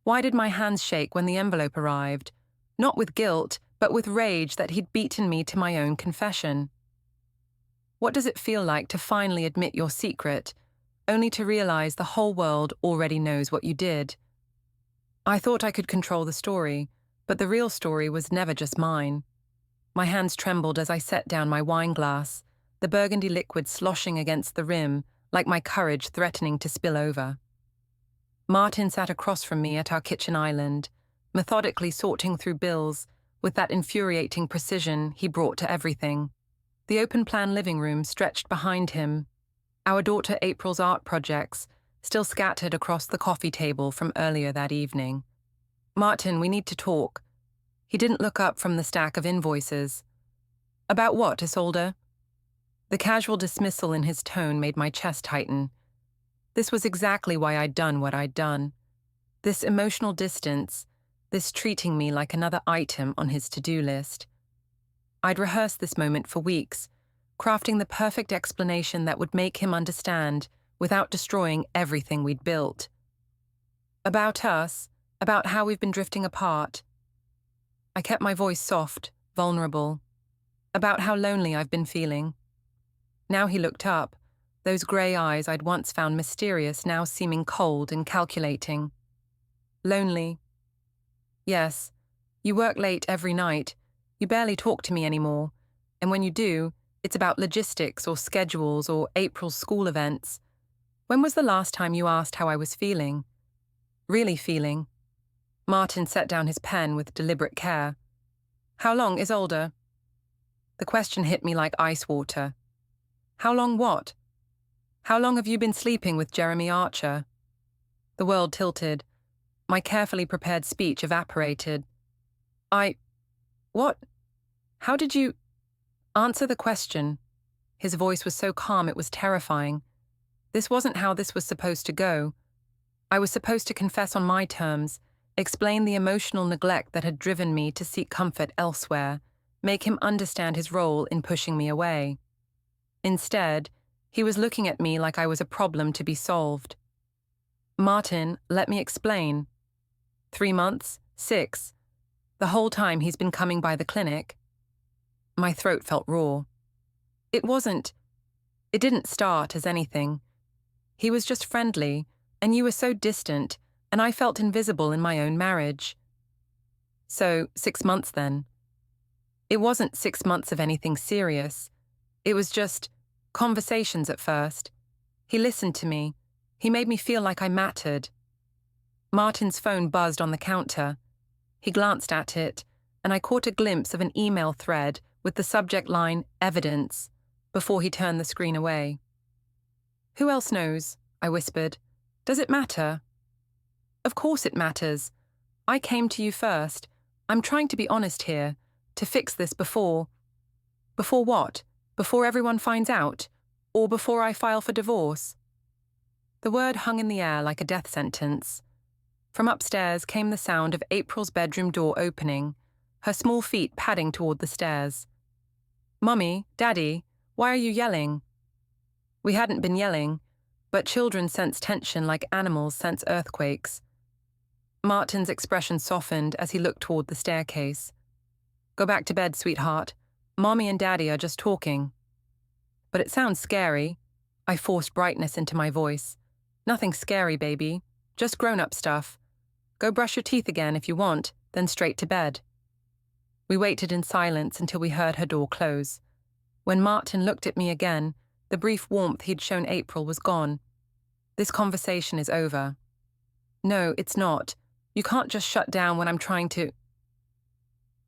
Why did my hands shake when the envelope arrived? Not with guilt, but with rage that he'd beaten me to my own confession. What does it feel like to finally admit your secret, only to realize the whole world already knows what you did? I thought I could control the story, but the real story was never just mine. My hands trembled as I set down my wine glass, the burgundy liquid sloshing against the rim, like my courage threatening to spill over. Martin sat across from me at our kitchen island, methodically sorting through bills with that infuriating precision he brought to everything. The open-plan living room stretched behind him, our daughter April's art projects still scattered across the coffee table from earlier that evening. "Martin, we need to talk." He didn't look up from the stack of invoices. "About what, Isolde?" The casual dismissal in his tone made my chest tighten. This was exactly why I'd done what I'd done. This emotional distance, this treating me like another item on his to-do list. I'd rehearsed this moment for weeks, crafting the perfect explanation that would make him understand without destroying everything we'd built. About us, about how we've been drifting apart. I kept my voice soft, vulnerable. About how lonely I've been feeling. Now he looked up, those grey eyes I'd once found mysterious now seeming cold and calculating. "Lonely. Yes, you work late every night. You barely talk to me anymore. And when you do, it's about logistics or schedules or April's school events. When was the last time you asked how I was feeling? Really feeling?" Martin set down his pen with deliberate care. "How long, Isolde?" The question hit me like ice water. How long what? How long have you been sleeping with Jeremy Archer? The world tilted. My carefully prepared speech evaporated. What? How did you... Answer the question. His voice was so calm it was terrifying. This wasn't how this was supposed to go. I was supposed to confess on my terms, explain the emotional neglect that had driven me to seek comfort elsewhere, make him understand his role in pushing me away. Instead, he was looking at me like I was a problem to be solved. "Martin, let me explain. 3 months? 6. The whole time he's been coming by the clinic." My throat felt raw. It didn't start as anything. He was just friendly, and you were so distant, and I felt invisible in my own marriage. So, 6 months then. It wasn't 6 months of anything serious. It was just conversations at first. He listened to me. He made me feel like I mattered. Martin's phone buzzed on the counter. He glanced at it, and I caught a glimpse of an email thread with the subject line, "Evidence," before he turned the screen away. "Who else knows?" I whispered. "Does it matter?" "Of course it matters. I came to you first. I'm trying to be honest here, to fix this before... Before what? Before everyone finds out? Or before I file for divorce?" The word hung in the air like a death sentence. From upstairs came the sound of April's bedroom door opening, her small feet padding toward the stairs. "Mummy, Daddy, why are you yelling?" We hadn't been yelling, but children sense tension like animals sense earthquakes. Martin's expression softened as he looked toward the staircase. "Go back to bed, sweetheart. Mommy and Daddy are just talking." "But it sounds scary." I forced brightness into my voice. "Nothing scary, baby. Just grown-up stuff. Go brush your teeth again if you want, then straight to bed." We waited in silence until we heard her door close. When Martin looked at me again, the brief warmth he'd shown April was gone. "This conversation is over." "No, it's not. You can't just shut down when I'm trying to..."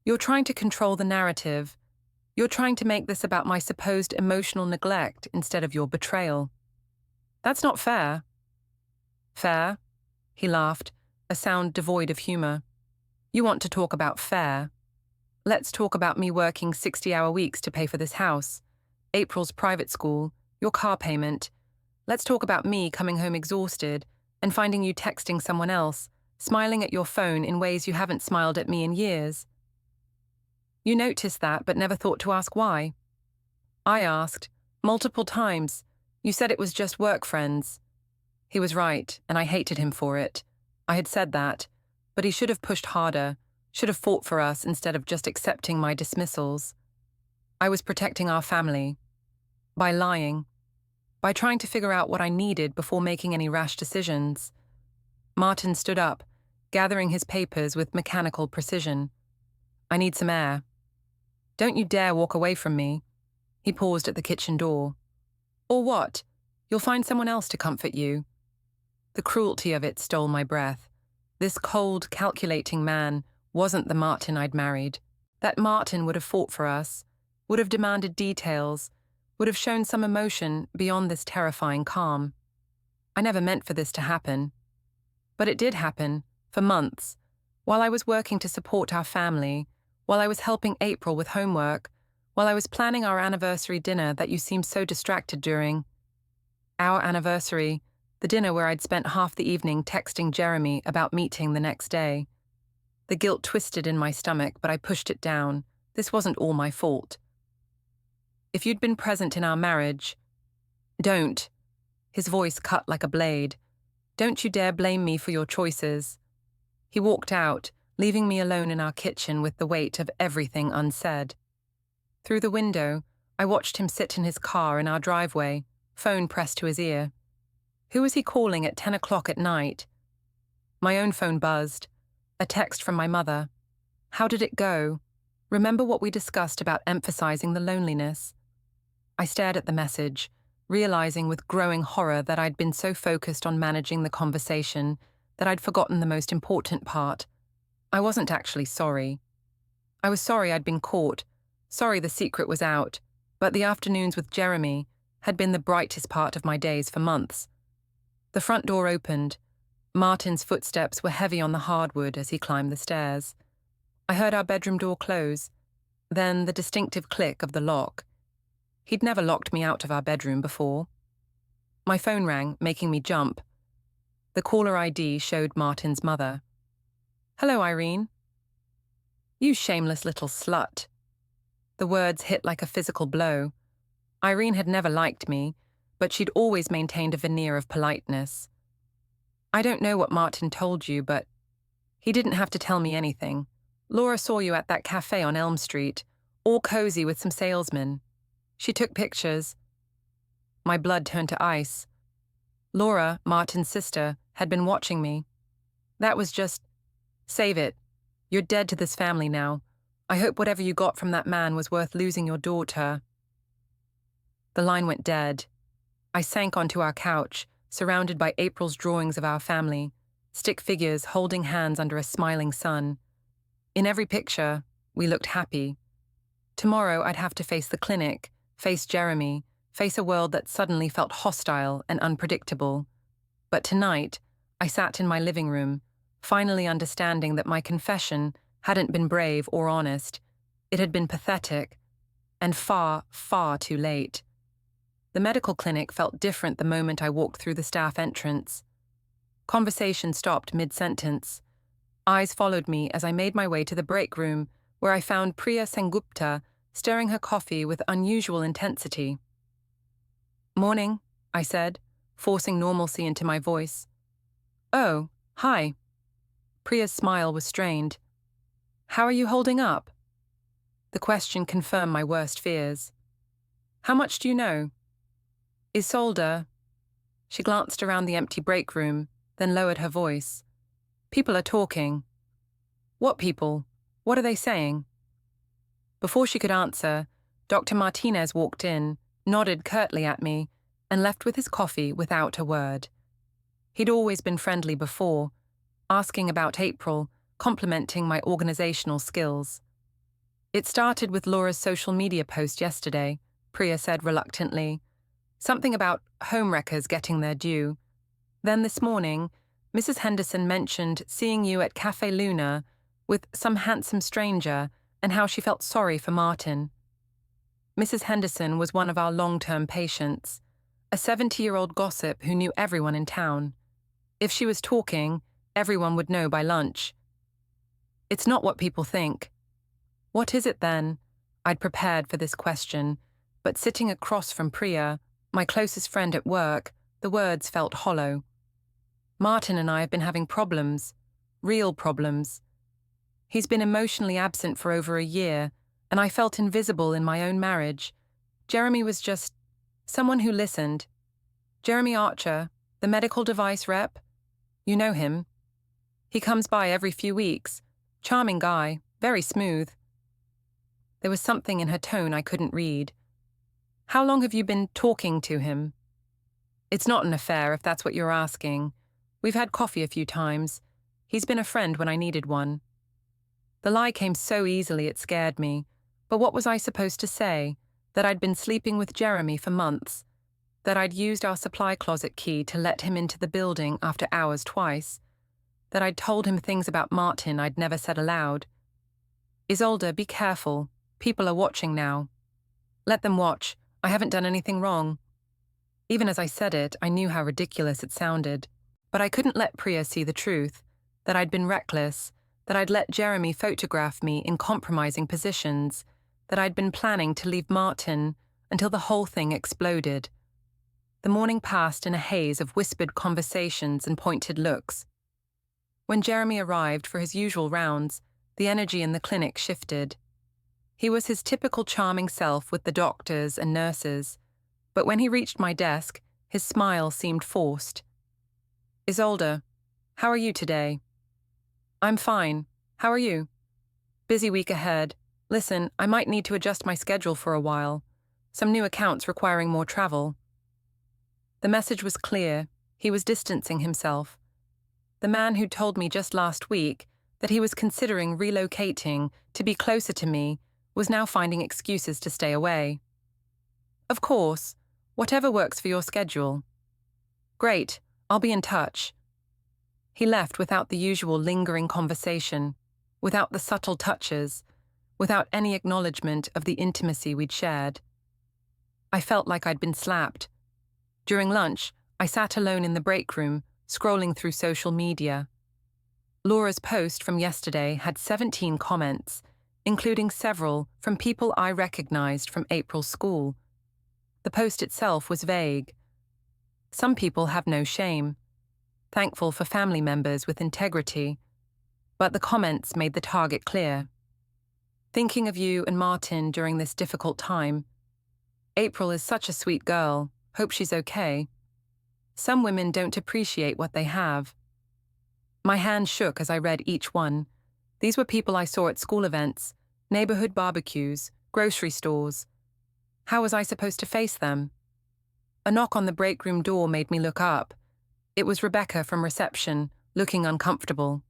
"You're trying to control the narrative. You're trying to make this about my supposed emotional neglect instead of your betrayal. That's not fair." "Fair?" He laughed, a sound devoid of humor. "You want to talk about fair? Let's talk about me working 60-hour weeks to pay for this house, April's private school, your car payment. Let's talk about me coming home exhausted and finding you texting someone else, smiling at your phone in ways you haven't smiled at me in years. You noticed that but never thought to ask why. I asked, multiple times. You said it was just work friends." He was right, and I hated him for it. I had said that. but he should have pushed harder, should have fought for us instead of just accepting my dismissals. I was protecting our family. By lying. By trying to figure out what I needed before making any rash decisions. Martin stood up, gathering his papers with mechanical precision. I need some air. Don't you dare walk away from me. He paused at the kitchen door. Or what? You'll find someone else to comfort you. The cruelty of it stole my breath. This cold, calculating man wasn't the Martin I'd married. That Martin would have fought for us, would have demanded details, would have shown some emotion beyond this terrifying calm. I never meant for this to happen. But it did happen, for months, while I was working to support our family, while I was helping April with homework, while I was planning our anniversary dinner that you seemed so distracted during. Our anniversary, the dinner where I'd spent half the evening texting Jeremy about meeting the next day. The guilt twisted in my stomach, but I pushed it down. This wasn't all my fault. If you'd been present in our marriage... Don't. His voice cut like a blade. Don't you dare blame me for your choices. He walked out, leaving me alone in our kitchen with the weight of everything unsaid. Through the window, I watched him sit in his car in our driveway, phone pressed to his ear. Who was he calling at 10 o'clock at night? My own phone buzzed. A text from my mother. How did it go? Remember what we discussed about emphasizing the loneliness? I stared at the message, realizing with growing horror that I'd been so focused on managing the conversation that I'd forgotten the most important part. I wasn't actually sorry. I was sorry I'd been caught, sorry the secret was out, but the afternoons with Jeremy had been the brightest part of my days for months. The front door opened. Martin's footsteps were heavy on the hardwood as he climbed the stairs. I heard our bedroom door close, then the distinctive click of the lock. He'd never locked me out of our bedroom before. My phone rang, making me jump. The caller ID showed Martin's mother. Hello, Irene. You shameless little slut. The words hit like a physical blow. Irene had never liked me, but she'd always maintained a veneer of politeness. I don't know what Martin told you, but he didn't have to tell me anything. Laura saw you at that cafe on Elm Street, all cozy with some salesmen. She took pictures. My blood turned to ice. Laura, Martin's sister, had been watching me. That was just... Save it. You're dead to this family now. I hope whatever you got from that man was worth losing your daughter. The line went dead. I sank onto our couch, surrounded by April's drawings of our family, stick figures holding hands under a smiling sun. In every picture, we looked happy. Tomorrow I'd have to face the clinic, face Jeremy, face a world that suddenly felt hostile and unpredictable. But tonight, I sat in my living room, finally understanding that my confession hadn't been brave or honest. It had been pathetic, and far, far too late. The medical clinic felt different the moment I walked through the staff entrance. Conversation stopped mid-sentence. Eyes followed me as I made my way to the break room, where I found Priya Sengupta stirring her coffee with unusual intensity. Morning, I said, forcing normalcy into my voice. Oh, hi. Priya's smile was strained. How are you holding up? The question confirmed my worst fears. How much do you know? Isolde. She glanced around the empty break room, then lowered her voice. People are talking. What people? What are they saying? Before she could answer, Dr. Martinez walked in, nodded curtly at me, and left with his coffee without a word. He'd always been friendly before, asking about April, complimenting my organizational skills. It started with Laura's social media post yesterday, Priya said reluctantly. Something about homewreckers getting their due. Then this morning, Mrs. Henderson mentioned seeing you at Café Luna with some handsome stranger and how she felt sorry for Martin. Mrs. Henderson was one of our long-term patients, a 70-year-old gossip who knew everyone in town. If she was talking, everyone would know by lunch. It's not what people think. What is it then? I'd prepared for this question, but sitting across from Priya, my closest friend at work, the words felt hollow. Martin and I have been having problems. real problems. He's been emotionally absent for over a year, and I felt invisible in my own marriage. Jeremy was just someone who listened. Jeremy Archer, the medical device rep. You know him. He comes by every few weeks. Charming guy, very smooth. There was something in her tone I couldn't read. How long have you been talking to him? It's not an affair, if that's what you're asking. We've had coffee a few times. He's been a friend when I needed one. The lie came so easily it scared me. But what was I supposed to say? That I'd been sleeping with Jeremy for months? That I'd used our supply closet key to let him into the building after hours twice? That I'd told him things about Martin I'd never said aloud? Isolde, be careful. People are watching now. Let them watch. I haven't done anything wrong. Even as I said it, I knew how ridiculous it sounded. But I couldn't let Priya see the truth. That I'd been reckless. That I'd let Jeremy photograph me in compromising positions. That I'd been planning to leave Martin until the whole thing exploded. The morning passed in a haze of whispered conversations and pointed looks. When Jeremy arrived for his usual rounds, the energy in the clinic shifted. He was his typical charming self with the doctors and nurses, but when he reached my desk, his smile seemed forced. Isolde, how are you today? I'm fine. How are you? Busy week ahead. Listen, I might need to adjust my schedule for a while. Some new accounts requiring more travel. The message was clear. He was distancing himself. The man who told me just last week that he was considering relocating to be closer to me was now finding excuses to stay away. Of course, whatever works for your schedule. Great, I'll be in touch. He left without the usual lingering conversation, without the subtle touches, without any acknowledgement of the intimacy we'd shared. I felt like I'd been slapped. During lunch, I sat alone in the break room, scrolling through social media. Laura's post from yesterday had 17 comments, including several from people I recognized from April's school. The post itself was vague. Some people have no shame, thankful for family members with integrity, but the comments made the target clear. Thinking of you and Martin during this difficult time. April is such a sweet girl. Hope she's okay. Some women don't appreciate what they have. My hand shook as I read each one. These were people I saw at school events, neighborhood barbecues, grocery stores. How was I supposed to face them? A knock on the break room door made me look up. It was Rebecca from reception, looking uncomfortable.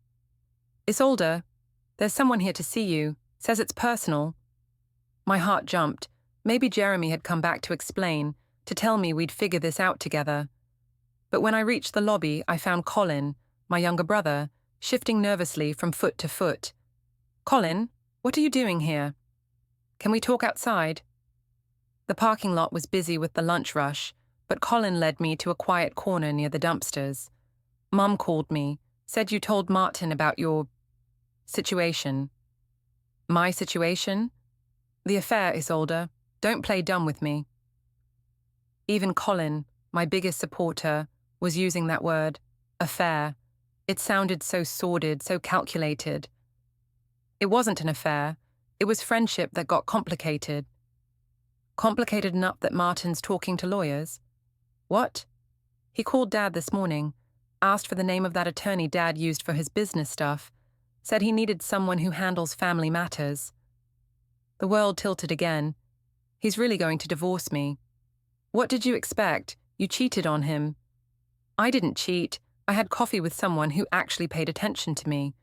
Isolde, there's someone here to see you. Says it's personal. My heart jumped. Maybe Jeremy had come back to explain, to tell me we'd figure this out together. But when I reached the lobby, I found Colin, my younger brother, shifting nervously from foot to foot. Colin, what are you doing here? Can we talk outside? The parking lot was busy with the lunch rush, but Colin led me to a quiet corner near the dumpsters. Mum called me, said you told Martin about your situation. My situation? The affair, Isolde. Don't play dumb with me. Even Colin, my biggest supporter, was using that word, affair. It sounded so sordid, so calculated. It wasn't an affair. It was friendship that got complicated. Complicated enough that Martin's talking to lawyers? What? He called Dad this morning, asked for the name of that attorney Dad used for his business stuff, said he needed someone who handles family matters. The world tilted again. He's really going to divorce me. What did you expect? You cheated on him. I didn't cheat. I had coffee with someone who actually paid attention to me.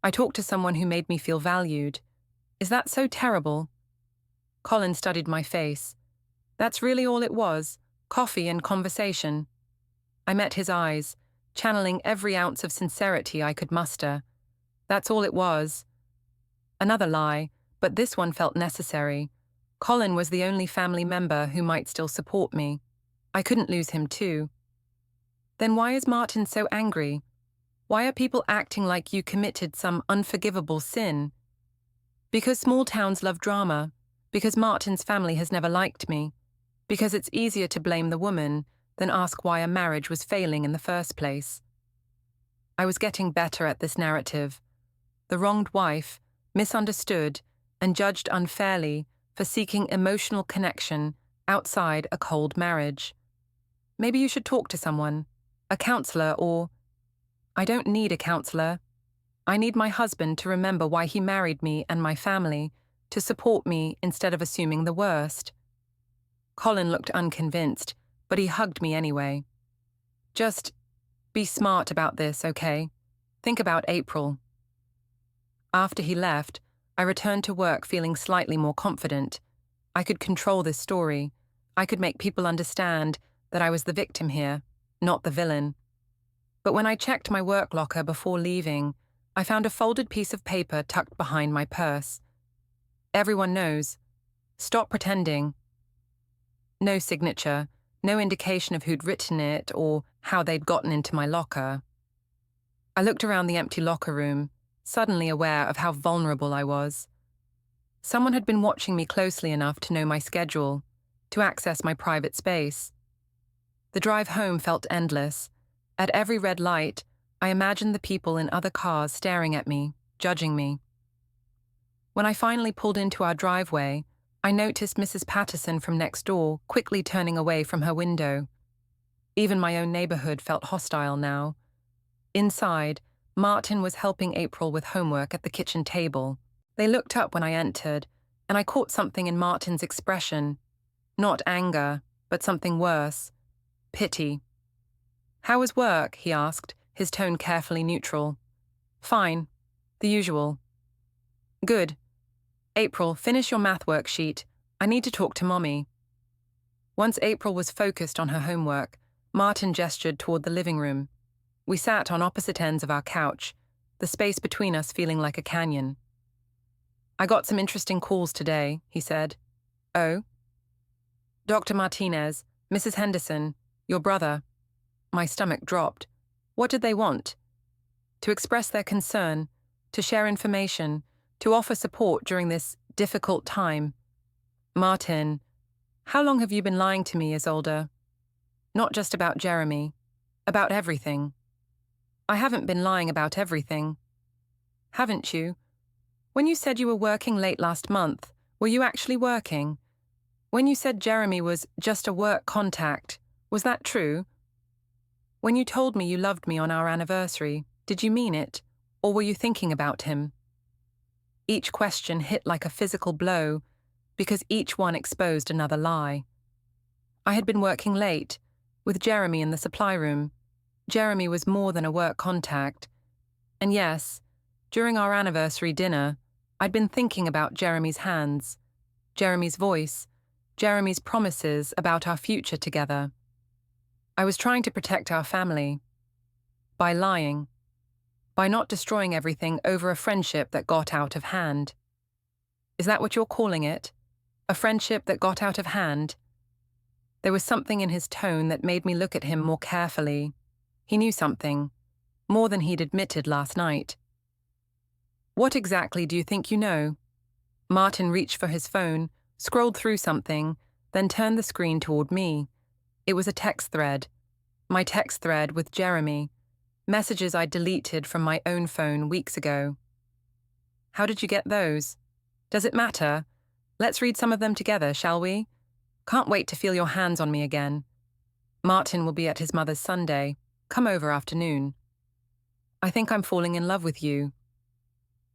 I talked to someone who made me feel valued. Is that so terrible? Colin studied my face. That's really all it was, coffee and conversation. I met his eyes, channeling every ounce of sincerity I could muster. That's all it was. Another lie, but this one felt necessary. Colin was the only family member who might still support me. I couldn't lose him too. Then why is Martin so angry? Why are people acting like you committed some unforgivable sin? Because small towns love drama. Because Martin's family has never liked me. Because it's easier to blame the woman than ask why a marriage was failing in the first place. I was getting better at this narrative. The wronged wife, misunderstood, and judged unfairly for seeking emotional connection outside a cold marriage. Maybe you should talk to someone, a counselor or... I don't need a counselor. I need my husband to remember why he married me and my family, to support me instead of assuming the worst. Colin looked unconvinced, but he hugged me anyway. Just be smart about this, okay? Think about April. After he left, I returned to work feeling slightly more confident. I could control this story. I could make people understand that I was the victim here, not the villain. But when I checked my work locker before leaving, I found a folded piece of paper tucked behind my purse. Everyone knows. Stop pretending. No signature, no indication of who'd written it or how they'd gotten into my locker. I looked around the empty locker room, suddenly aware of how vulnerable I was. Someone had been watching me closely enough to know my schedule, to access my private space. The drive home felt endless. At every red light, I imagined the people in other cars staring at me, judging me. When I finally pulled into our driveway, I noticed Mrs. Patterson from next door quickly turning away from her window. Even my own neighborhood felt hostile now. Inside, Martin was helping April with homework at the kitchen table. They looked up when I entered, and I caught something in Martin's expression. Not anger, but something worse. Pity. "How was work?" he asked, his tone carefully neutral. "Fine. The usual." "Good. April, finish your math worksheet. I need to talk to Mommy." Once April was focused on her homework, Martin gestured toward the living room. We sat on opposite ends of our couch, the space between us feeling like a canyon. "I got some interesting calls today," he said. "Oh?" "Dr. Martinez, Mrs. Henderson, your brother." My stomach dropped. What did they want? To express their concern, to share information, to offer support during this difficult time. "Martin, how long have you been lying to me, Isolde? Not just about Jeremy, about everything." "I haven't been lying about everything." "Haven't you? When you said you were working late last month, were you actually working? When you said Jeremy was just a work contact, was that true? When you told me you loved me on our anniversary, did you mean it, or were you thinking about him?" Each question hit like a physical blow, because each one exposed another lie. I had been working late, with Jeremy in the supply room. Jeremy was more than a work contact. And yes, during our anniversary dinner, I'd been thinking about Jeremy's hands, Jeremy's voice, Jeremy's promises about our future together. I was trying to protect our family. By lying. By not destroying everything over a friendship that got out of hand. Is that what you're calling it? A friendship that got out of hand? There was something in his tone that made me look at him more carefully. He knew something, more than he'd admitted last night. "What exactly do you think you know?" Martin reached for his phone, scrolled through something, then turned the screen toward me. It was a text thread. My text thread with Jeremy. Messages I'd deleted from my own phone weeks ago. "How did you get those? Does it matter? Let's read some of them together, shall we? Can't wait to feel your hands on me again. Martin will be at his mother's Sunday. Come over afternoon. I think I'm falling in love with you."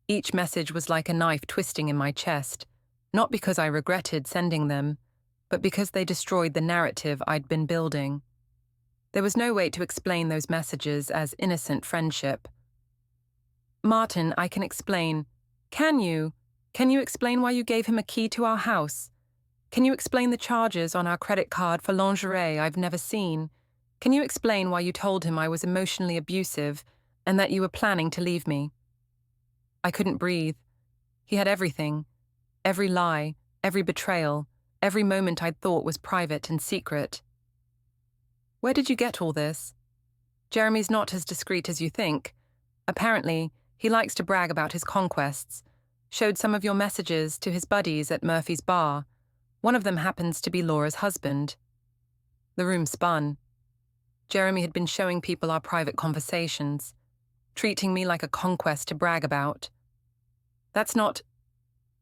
Each message was like a knife twisting in my chest, not because I regretted sending them, but because they destroyed the narrative I'd been building. There was no way to explain those messages as innocent friendship. "Martin, I can explain." "Can you? Can you explain why you gave him a key to our house? Can you explain the charges on our credit card for lingerie I've never seen? Can you explain why you told him I was emotionally abusive and that you were planning to leave me?" I couldn't breathe. He had everything. Every lie, every betrayal, every moment I'd thought was private and secret. "Where did you get all this?" "Jeremy's not as discreet as you think. Apparently, he likes to brag about his conquests. Showed some of your messages to his buddies at Murphy's bar. One of them happens to be Laura's husband." The room spun. Jeremy had been showing people our private conversations. treating me like a conquest to brag about. That's not...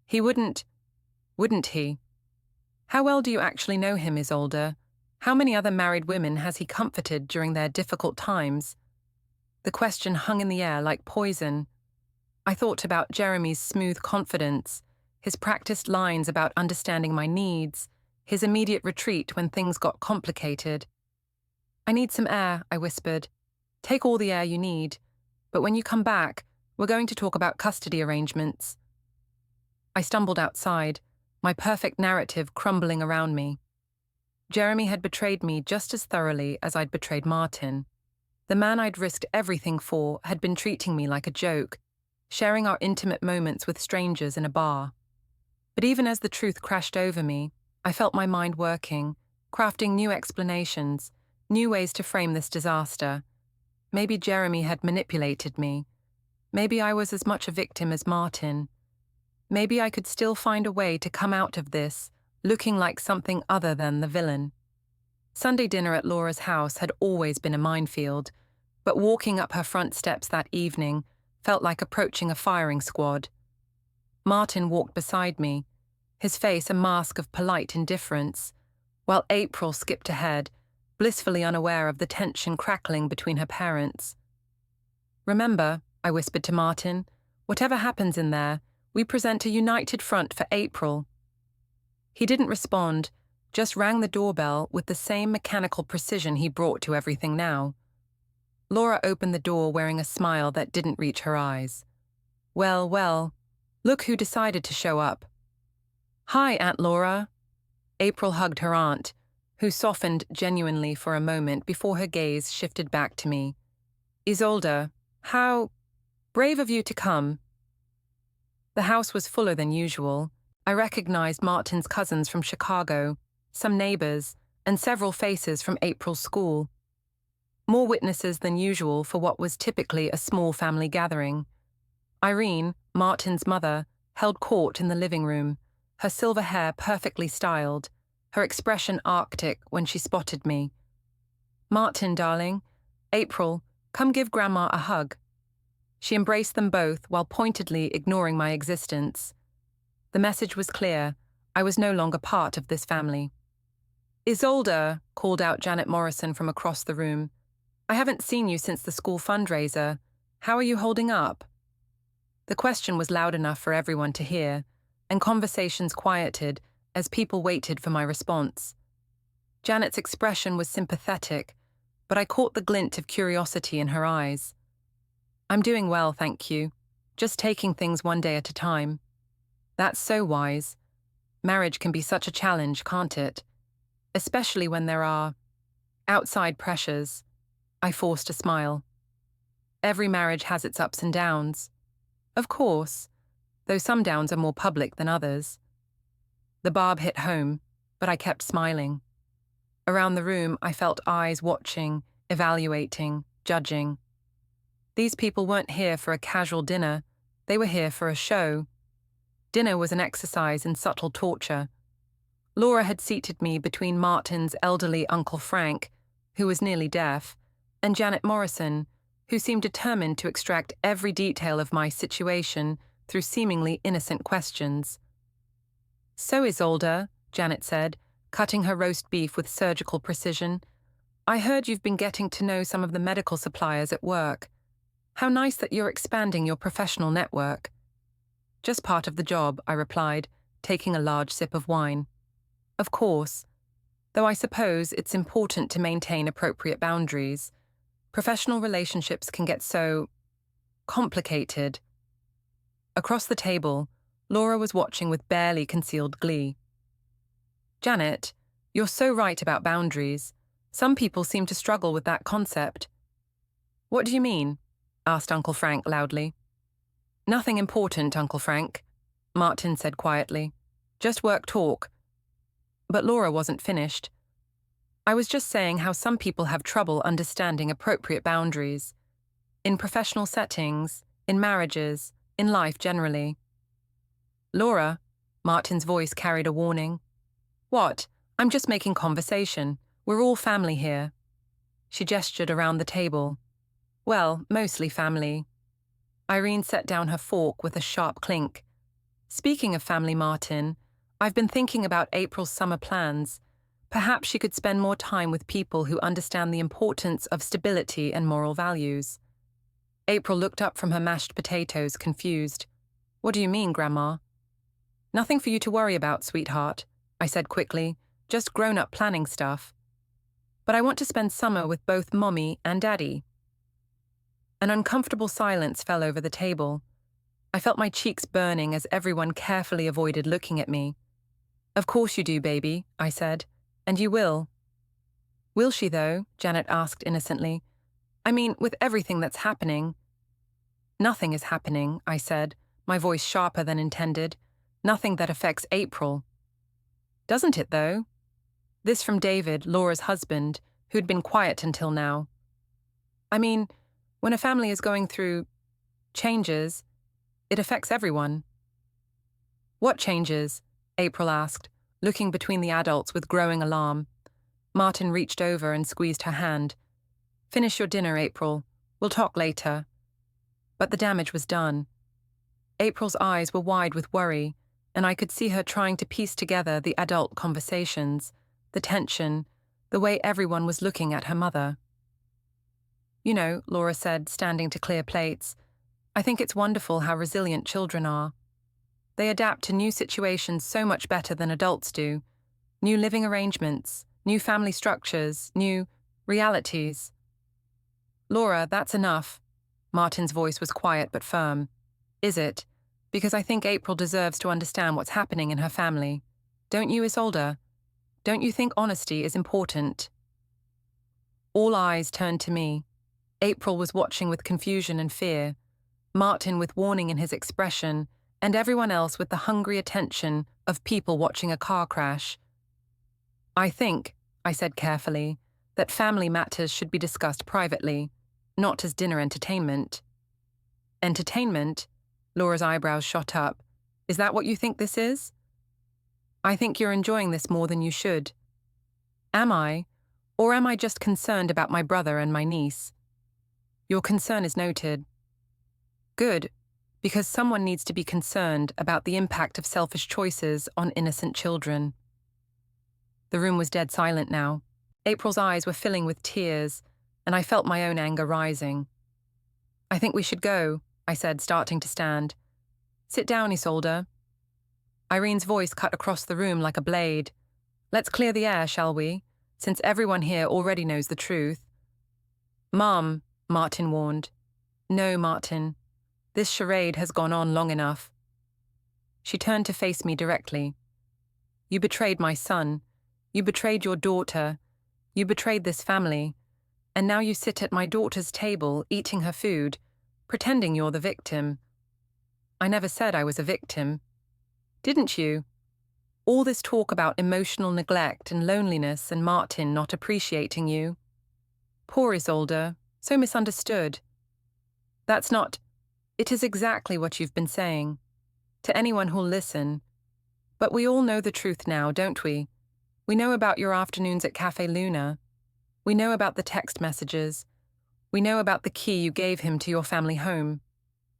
He wouldn't he? How well do you actually know him, Isolde? How many other married women has he comforted during their difficult times? The question hung in the air like poison. I thought about Jeremy's smooth confidence, his practiced lines about understanding my needs, his immediate retreat when things got complicated. I need some air, I whispered. Take all the air you need, but when you come back, we're going to talk about custody arrangements. I stumbled outside, my perfect narrative crumbling around me. Jeremy had betrayed me just as thoroughly as I'd betrayed Martin. The man I'd risked everything for had been treating me like a joke, sharing our intimate moments with strangers in a bar. But even as the truth crashed over me, I felt my mind working, crafting new explanations, new ways to frame this disaster. Maybe Jeremy had manipulated me. Maybe I was as much a victim as Martin. Maybe I could still find a way to come out of this, looking like something other than the villain. Sunday dinner at Laura's house had always been a minefield, but walking up her front steps that evening felt like approaching a firing squad. Martin walked beside me, his face a mask of polite indifference, while April skipped ahead, blissfully unaware of the tension crackling between her parents. Remember, I whispered to Martin, whatever happens in there, we present a united front for April. He didn't respond, just rang the doorbell with the same mechanical precision he brought to everything now. Laura opened the door wearing a smile that didn't reach her eyes. Well, well, look who decided to show up. Hi, Aunt Laura. April hugged her aunt, who softened genuinely for a moment before her gaze shifted back to me. Isolde, how brave of you to come. The house was fuller than usual. I recognized Martin's cousins from Chicago, some neighbors, and several faces from April's school. More witnesses than usual for what was typically a small family gathering. Irene, Martin's mother, held court in the living room, her silver hair perfectly styled, her expression arctic when she spotted me. Martin, darling, April, come give Grandma a hug. She embraced them both while pointedly ignoring my existence. The message was clear. I was no longer part of this family. Isolde, called out Janet Morrison from across the room. I haven't seen you since the school fundraiser. How are you holding up? The question was loud enough for everyone to hear, and conversations quieted as people waited for my response. Janet's expression was sympathetic, but I caught the glint of curiosity in her eyes. I'm doing well, thank you. Just taking things one day at a time. That's so wise. Marriage can be such a challenge, can't it? Especially when there are outside pressures. I forced a smile. Every marriage has its ups and downs. Of course, though some downs are more public than others. The barb hit home, but I kept smiling. Around the room, I felt eyes watching, evaluating, judging. These people weren't here for a casual dinner. They were here for a show. Dinner was an exercise in subtle torture. Laura had seated me between Martin's elderly Uncle Frank, who was nearly deaf, and Janet Morrison, who seemed determined to extract every detail of my situation through seemingly innocent questions. So, Isolde, Janet said, cutting her roast beef with surgical precision, I heard you've been getting to know some of the medical suppliers at work. How nice that you're expanding your professional network. Just part of the job, I replied, taking a large sip of wine. Of course, though I suppose it's important to maintain appropriate boundaries. Professional relationships can get so complicated. Across the table, Laura was watching with barely concealed glee. Janet, you're so right about boundaries. Some people seem to struggle with that concept. What do you mean? Asked Uncle Frank loudly. Nothing important, Uncle Frank, Martin said quietly. Just work talk. But Laura wasn't finished. I was just saying how some people have trouble understanding appropriate boundaries. In professional settings, in marriages, in life generally. Laura, Martin's voice carried a warning. What? I'm just making conversation. We're all family here. She gestured around the table. Well, mostly family. Irene set down her fork with a sharp clink. Speaking of family, Martin, I've been thinking about April's summer plans. Perhaps she could spend more time with people who understand the importance of stability and moral values. April looked up from her mashed potatoes, confused. What do you mean, Grandma? Nothing for you to worry about, sweetheart, I said quickly. Just grown-up planning stuff. But I want to spend summer with both Mommy and Daddy. An uncomfortable silence fell over the table. I felt my cheeks burning as everyone carefully avoided looking at me. Of course you do, baby, I said. And you will. Will she, though? Janet asked innocently. I mean, with everything that's happening. Nothing is happening, I said, my voice sharper than intended. Nothing that affects April. Doesn't it, though? This from David, Laura's husband, who'd been quiet until now. I mean, when a family is going through changes, it affects everyone. What changes? April asked, looking between the adults with growing alarm. Martin reached over and squeezed her hand. Finish your dinner, April. We'll talk later. But the damage was done. April's eyes were wide with worry, and I could see her trying to piece together the adult conversations, the tension, the way everyone was looking at her mother. You know, Laura said, standing to clear plates, I think it's wonderful how resilient children are. They adapt to new situations so much better than adults do. New living arrangements, new family structures, new realities. Laura, that's enough. Martin's voice was quiet but firm. Is it? Because I think April deserves to understand what's happening in her family. Don't you, Isolde? Don't you think honesty is important? All eyes turned to me. April was watching with confusion and fear, Martin with warning in his expression, and everyone else with the hungry attention of people watching a car crash. I think, I said carefully, that family matters should be discussed privately, not as dinner entertainment. Entertainment? Laura's eyebrows shot up. Is that what you think this is? I think you're enjoying this more than you should. Am I? Or am I just concerned about my brother and my niece? Your concern is noted. Good, because someone needs to be concerned about the impact of selfish choices on innocent children. The room was dead silent now. April's eyes were filling with tears, and I felt my own anger rising. I think we should go, I said, starting to stand. Sit down, Isolde. Irene's voice cut across the room like a blade. Let's clear the air, shall we? Since everyone here already knows the truth. Mom, Martin warned. No, Martin. This charade has gone on long enough. She turned to face me directly. You betrayed my son. You betrayed your daughter. You betrayed this family. And now you sit at my daughter's table, eating her food, pretending you're the victim. I never said I was a victim. Didn't you? All this talk about emotional neglect and loneliness and Martin not appreciating you. Poor Isolde, so misunderstood. That's not... It is exactly what you've been saying. To anyone who'll listen. But we all know the truth now, don't we? We know about your afternoons at Cafe Luna. We know about the text messages. We know about the key you gave him to your family home.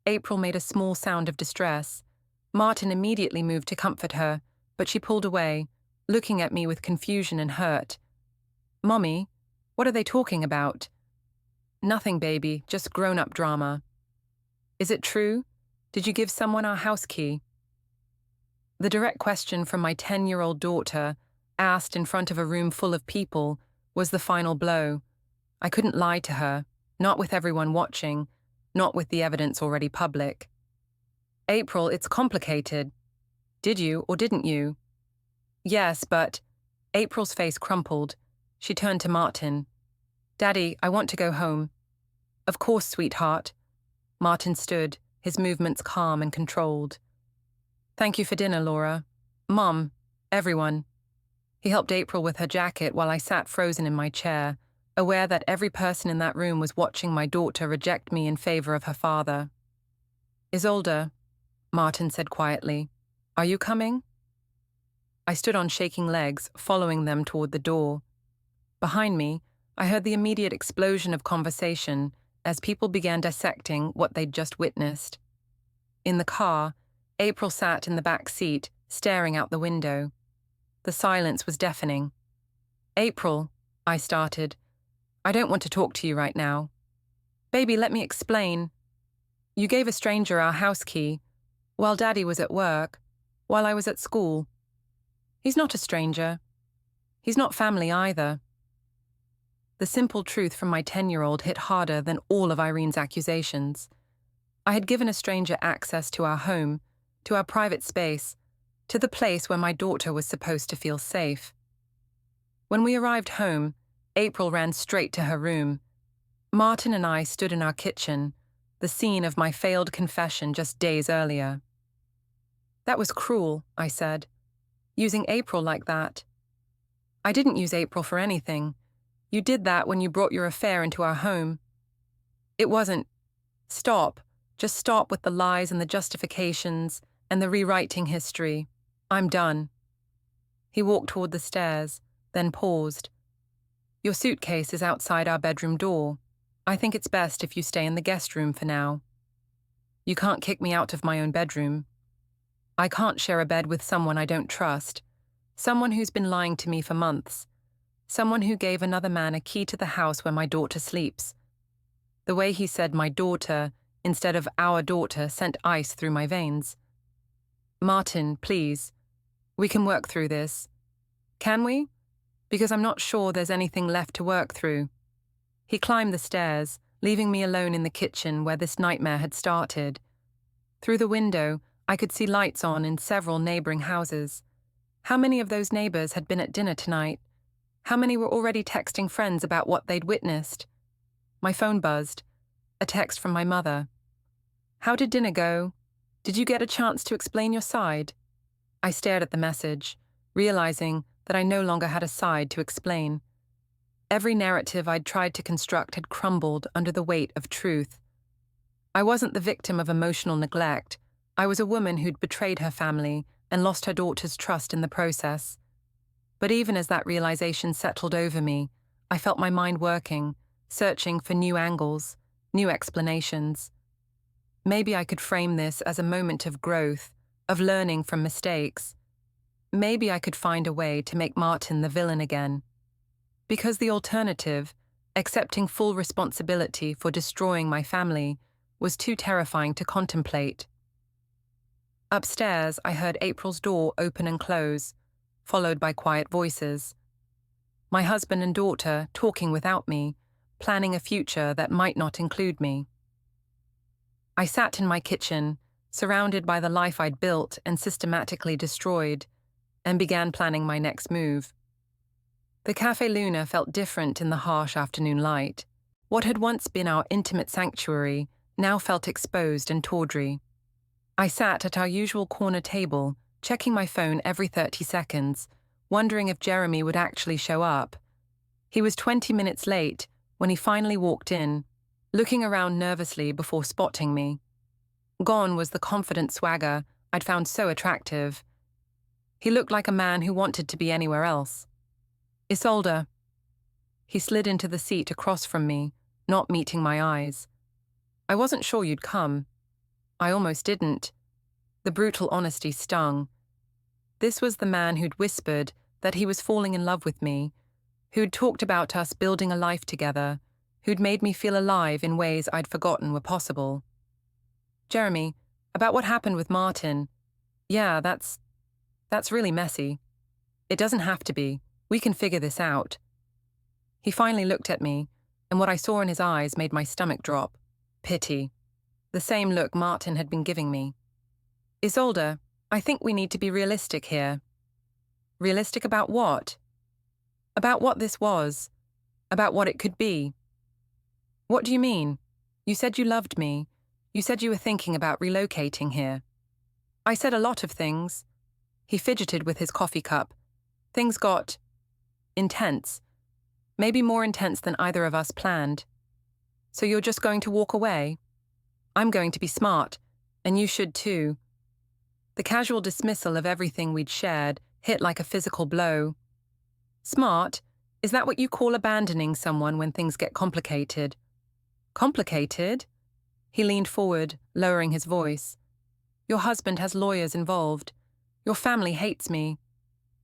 April made a small sound of distress. Martin immediately moved to comfort her, but she pulled away, looking at me with confusion and hurt. Mommy, what are they talking about? Nothing, baby, just grown-up drama. Is it true? Did you give someone our house key? The direct question from my 10-year-old daughter, asked in front of a room full of people, was the final blow. I couldn't lie to her, not with everyone watching, not with the evidence already public. April, it's complicated. Did you or didn't you? Yes, but... April's face crumpled. She turned to Martin. Daddy, I want to go home. Of course, sweetheart. Martin stood, his movements calm and controlled. Thank you for dinner, Laura. Mom, everyone. He helped April with her jacket while I sat frozen in my chair, aware that every person in that room was watching my daughter reject me in favor of her father. Isolde, Martin said quietly, are you coming? I stood on shaking legs, following them toward the door. Behind me, I heard the immediate explosion of conversation, as people began dissecting what they'd just witnessed. In the car, April sat in the back seat, staring out the window. The silence was deafening. "April," I started, "I don't want to talk to you right now." "Baby, let me explain. You gave a stranger our house key while Daddy was at work, while I was at school. He's not a stranger. He's not family either." The simple truth from my 10-year-old hit harder than all of Irene's accusations. I had given a stranger access to our home, to our private space, to the place where my daughter was supposed to feel safe. When we arrived home, April ran straight to her room. Martin and I stood in our kitchen, the scene of my failed confession just days earlier. "That was cruel," I said, "using April like that." "I didn't use April for anything. You did that when you brought your affair into our home." "It wasn't—" "Stop. Just stop with the lies and the justifications and the rewriting history. I'm done." He walked toward the stairs, then paused. "Your suitcase is outside our bedroom door. I think it's best if you stay in the guest room for now. You can't kick me out of my own bedroom. I can't share a bed with someone I don't trust, someone who's been lying to me for months, someone who gave another man a key to the house where my daughter sleeps." The way he said "my daughter" instead of "our daughter" sent ice through my veins. "Martin, please. We can work through this. Can we? Because I'm not sure there's anything left to work through." He climbed the stairs, leaving me alone in the kitchen where this nightmare had started. Through the window, I could see lights on in several neighboring houses. How many of those neighbors had been at dinner tonight? How many were already texting friends about what they'd witnessed? My phone buzzed. A text from my mother. "How did dinner go? Did you get a chance to explain your side?" I stared at the message, realizing that I no longer had a side to explain. Every narrative I'd tried to construct had crumbled under the weight of truth. I wasn't the victim of emotional neglect. I was a woman who'd betrayed her family and lost her daughter's trust in the process. But even as that realization settled over me, I felt my mind working, searching for new angles, new explanations. Maybe I could frame this as a moment of growth, of learning from mistakes. Maybe I could find a way to make Martin the villain again. Because the alternative, accepting full responsibility for destroying my family, was too terrifying to contemplate. Upstairs, I heard April's door open and close, followed by quiet voices. My husband and daughter talking without me, planning a future that might not include me. I sat in my kitchen, surrounded by the life I'd built and systematically destroyed, and began planning my next move. The Café Luna felt different in the harsh afternoon light. What had once been our intimate sanctuary now felt exposed and tawdry. I sat at our usual corner table, checking my phone every 30 seconds, wondering if Jeremy would actually show up. He was 20 minutes late when he finally walked in, looking around nervously before spotting me. Gone was the confident swagger I'd found so attractive. He looked like a man who wanted to be anywhere else. "Isolde." He slid into the seat across from me, not meeting my eyes. "I wasn't sure you'd come." I almost didn't. The brutal honesty stung. This was the man who'd whispered that he was falling in love with me, who'd talked about us building a life together, who'd made me feel alive in ways I'd forgotten were possible. "Jeremy, about what happened with Martin. Yeah, that's really messy. It doesn't have to be. We can figure this out." He finally looked at me, and what I saw in his eyes made my stomach drop. Pity. The same look Martin had been giving me. "Isolde, I think we need to be realistic here." "Realistic about what?" "About what this was. About what it could be." "What do you mean? You said you loved me. You said you were thinking about relocating here." "I said a lot of things." He fidgeted with his coffee cup. "Things got intense. Maybe more intense than either of us planned." "So you're just going to walk away?" "I'm going to be smart, and you should too." The casual dismissal of everything we'd shared hit like a physical blow. "Smart? Is that what you call abandoning someone when things get complicated?" Complicated? He leaned forward, lowering his voice. Your husband has lawyers involved. Your family hates me.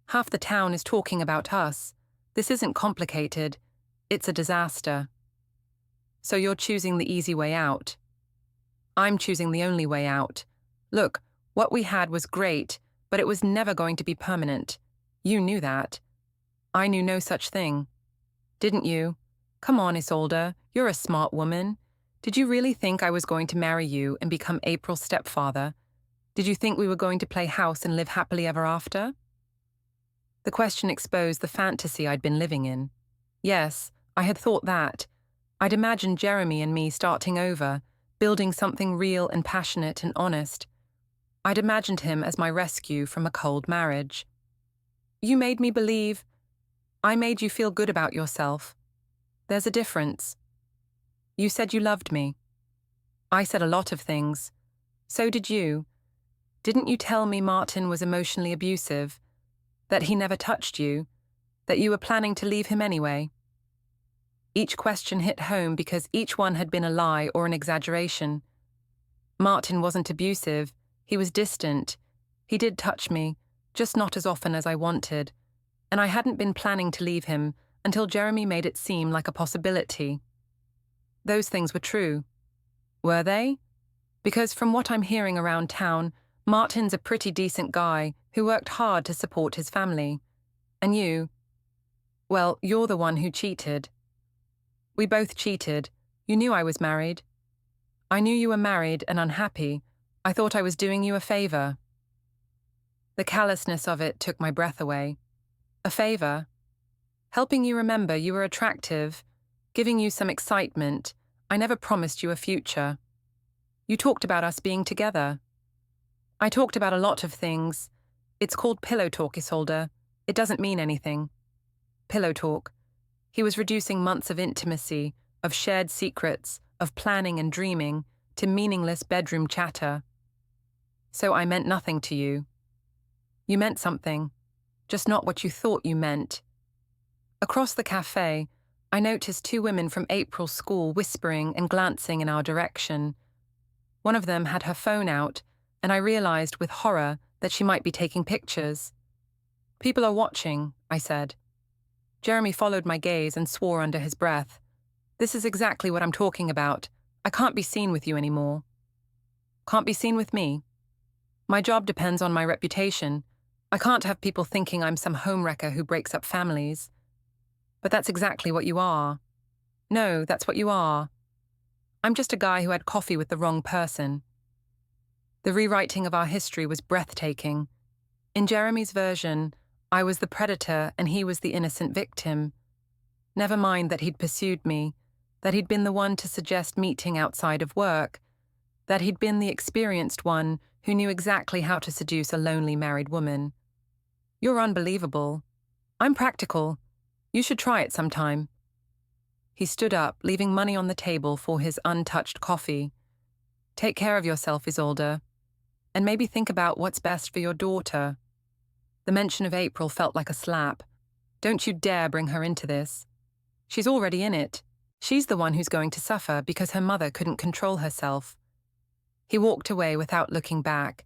Half the town is talking about us. This isn't complicated. It's a disaster. So you're choosing the easy way out. I'm choosing the only way out. Look, what we had was great, but it was never going to be permanent. You knew that. I knew no such thing. Didn't you? Come on, Isolde, you're a smart woman. Did you really think I was going to marry you and become April's stepfather? Did you think we were going to play house and live happily ever after? The question exposed the fantasy I'd been living in. Yes, I had thought that. I'd imagined Jeremy and me starting over, building something real and passionate and honest. I'd imagined him as my rescue from a cold marriage. You made me believe. I made you feel good about yourself. There's a difference. You said you loved me. I said a lot of things. So did you. Didn't you tell me Martin was emotionally abusive? That he never touched you? That you were planning to leave him anyway? Each question hit home because each one had been a lie or an exaggeration. Martin wasn't abusive. He was distant. He did touch me, just not as often as I wanted. And I hadn't been planning to leave him until Jeremy made it seem like a possibility. Those things were true. Were they? Because from what I'm hearing around town, Martin's a pretty decent guy who worked hard to support his family. And you, well, you're the one who cheated. We both cheated. You knew I was married. I knew you were married and unhappy. I thought I was doing you a favor. The callousness of it took my breath away. A favor? Helping you remember you were attractive, giving you some excitement. I never promised you a future. You talked about us being together. I talked about a lot of things. It's called pillow talk, Isolde. It doesn't mean anything. Pillow talk. He was reducing months of intimacy, of shared secrets, of planning and dreaming, to meaningless bedroom chatter. So I meant nothing to you. You meant something, just not what you thought you meant. Across the cafe, I noticed two women from April's school whispering and glancing in our direction. One of them had her phone out, and I realized with horror that she might be taking pictures. People are watching, I said. Jeremy followed my gaze and swore under his breath. This is exactly what I'm talking about. I can't be seen with you anymore. Can't be seen with me? My job depends on my reputation. I can't have people thinking I'm some homewrecker who breaks up families. But that's exactly what you are. No, that's what you are. I'm just a guy who had coffee with the wrong person. The rewriting of our history was breathtaking. In Jeremy's version, I was the predator and he was the innocent victim. Never mind that he'd pursued me, that he'd been the one to suggest meeting outside of work, that he'd been the experienced one who knew exactly how to seduce a lonely married woman. You're unbelievable. I'm practical. You should try it sometime. He stood up, leaving money on the table for his untouched coffee. Take care of yourself, Isolde, and maybe think about what's best for your daughter. The mention of April felt like a slap. Don't you dare bring her into this. She's already in it. She's the one who's going to suffer because her mother couldn't control herself. He walked away without looking back,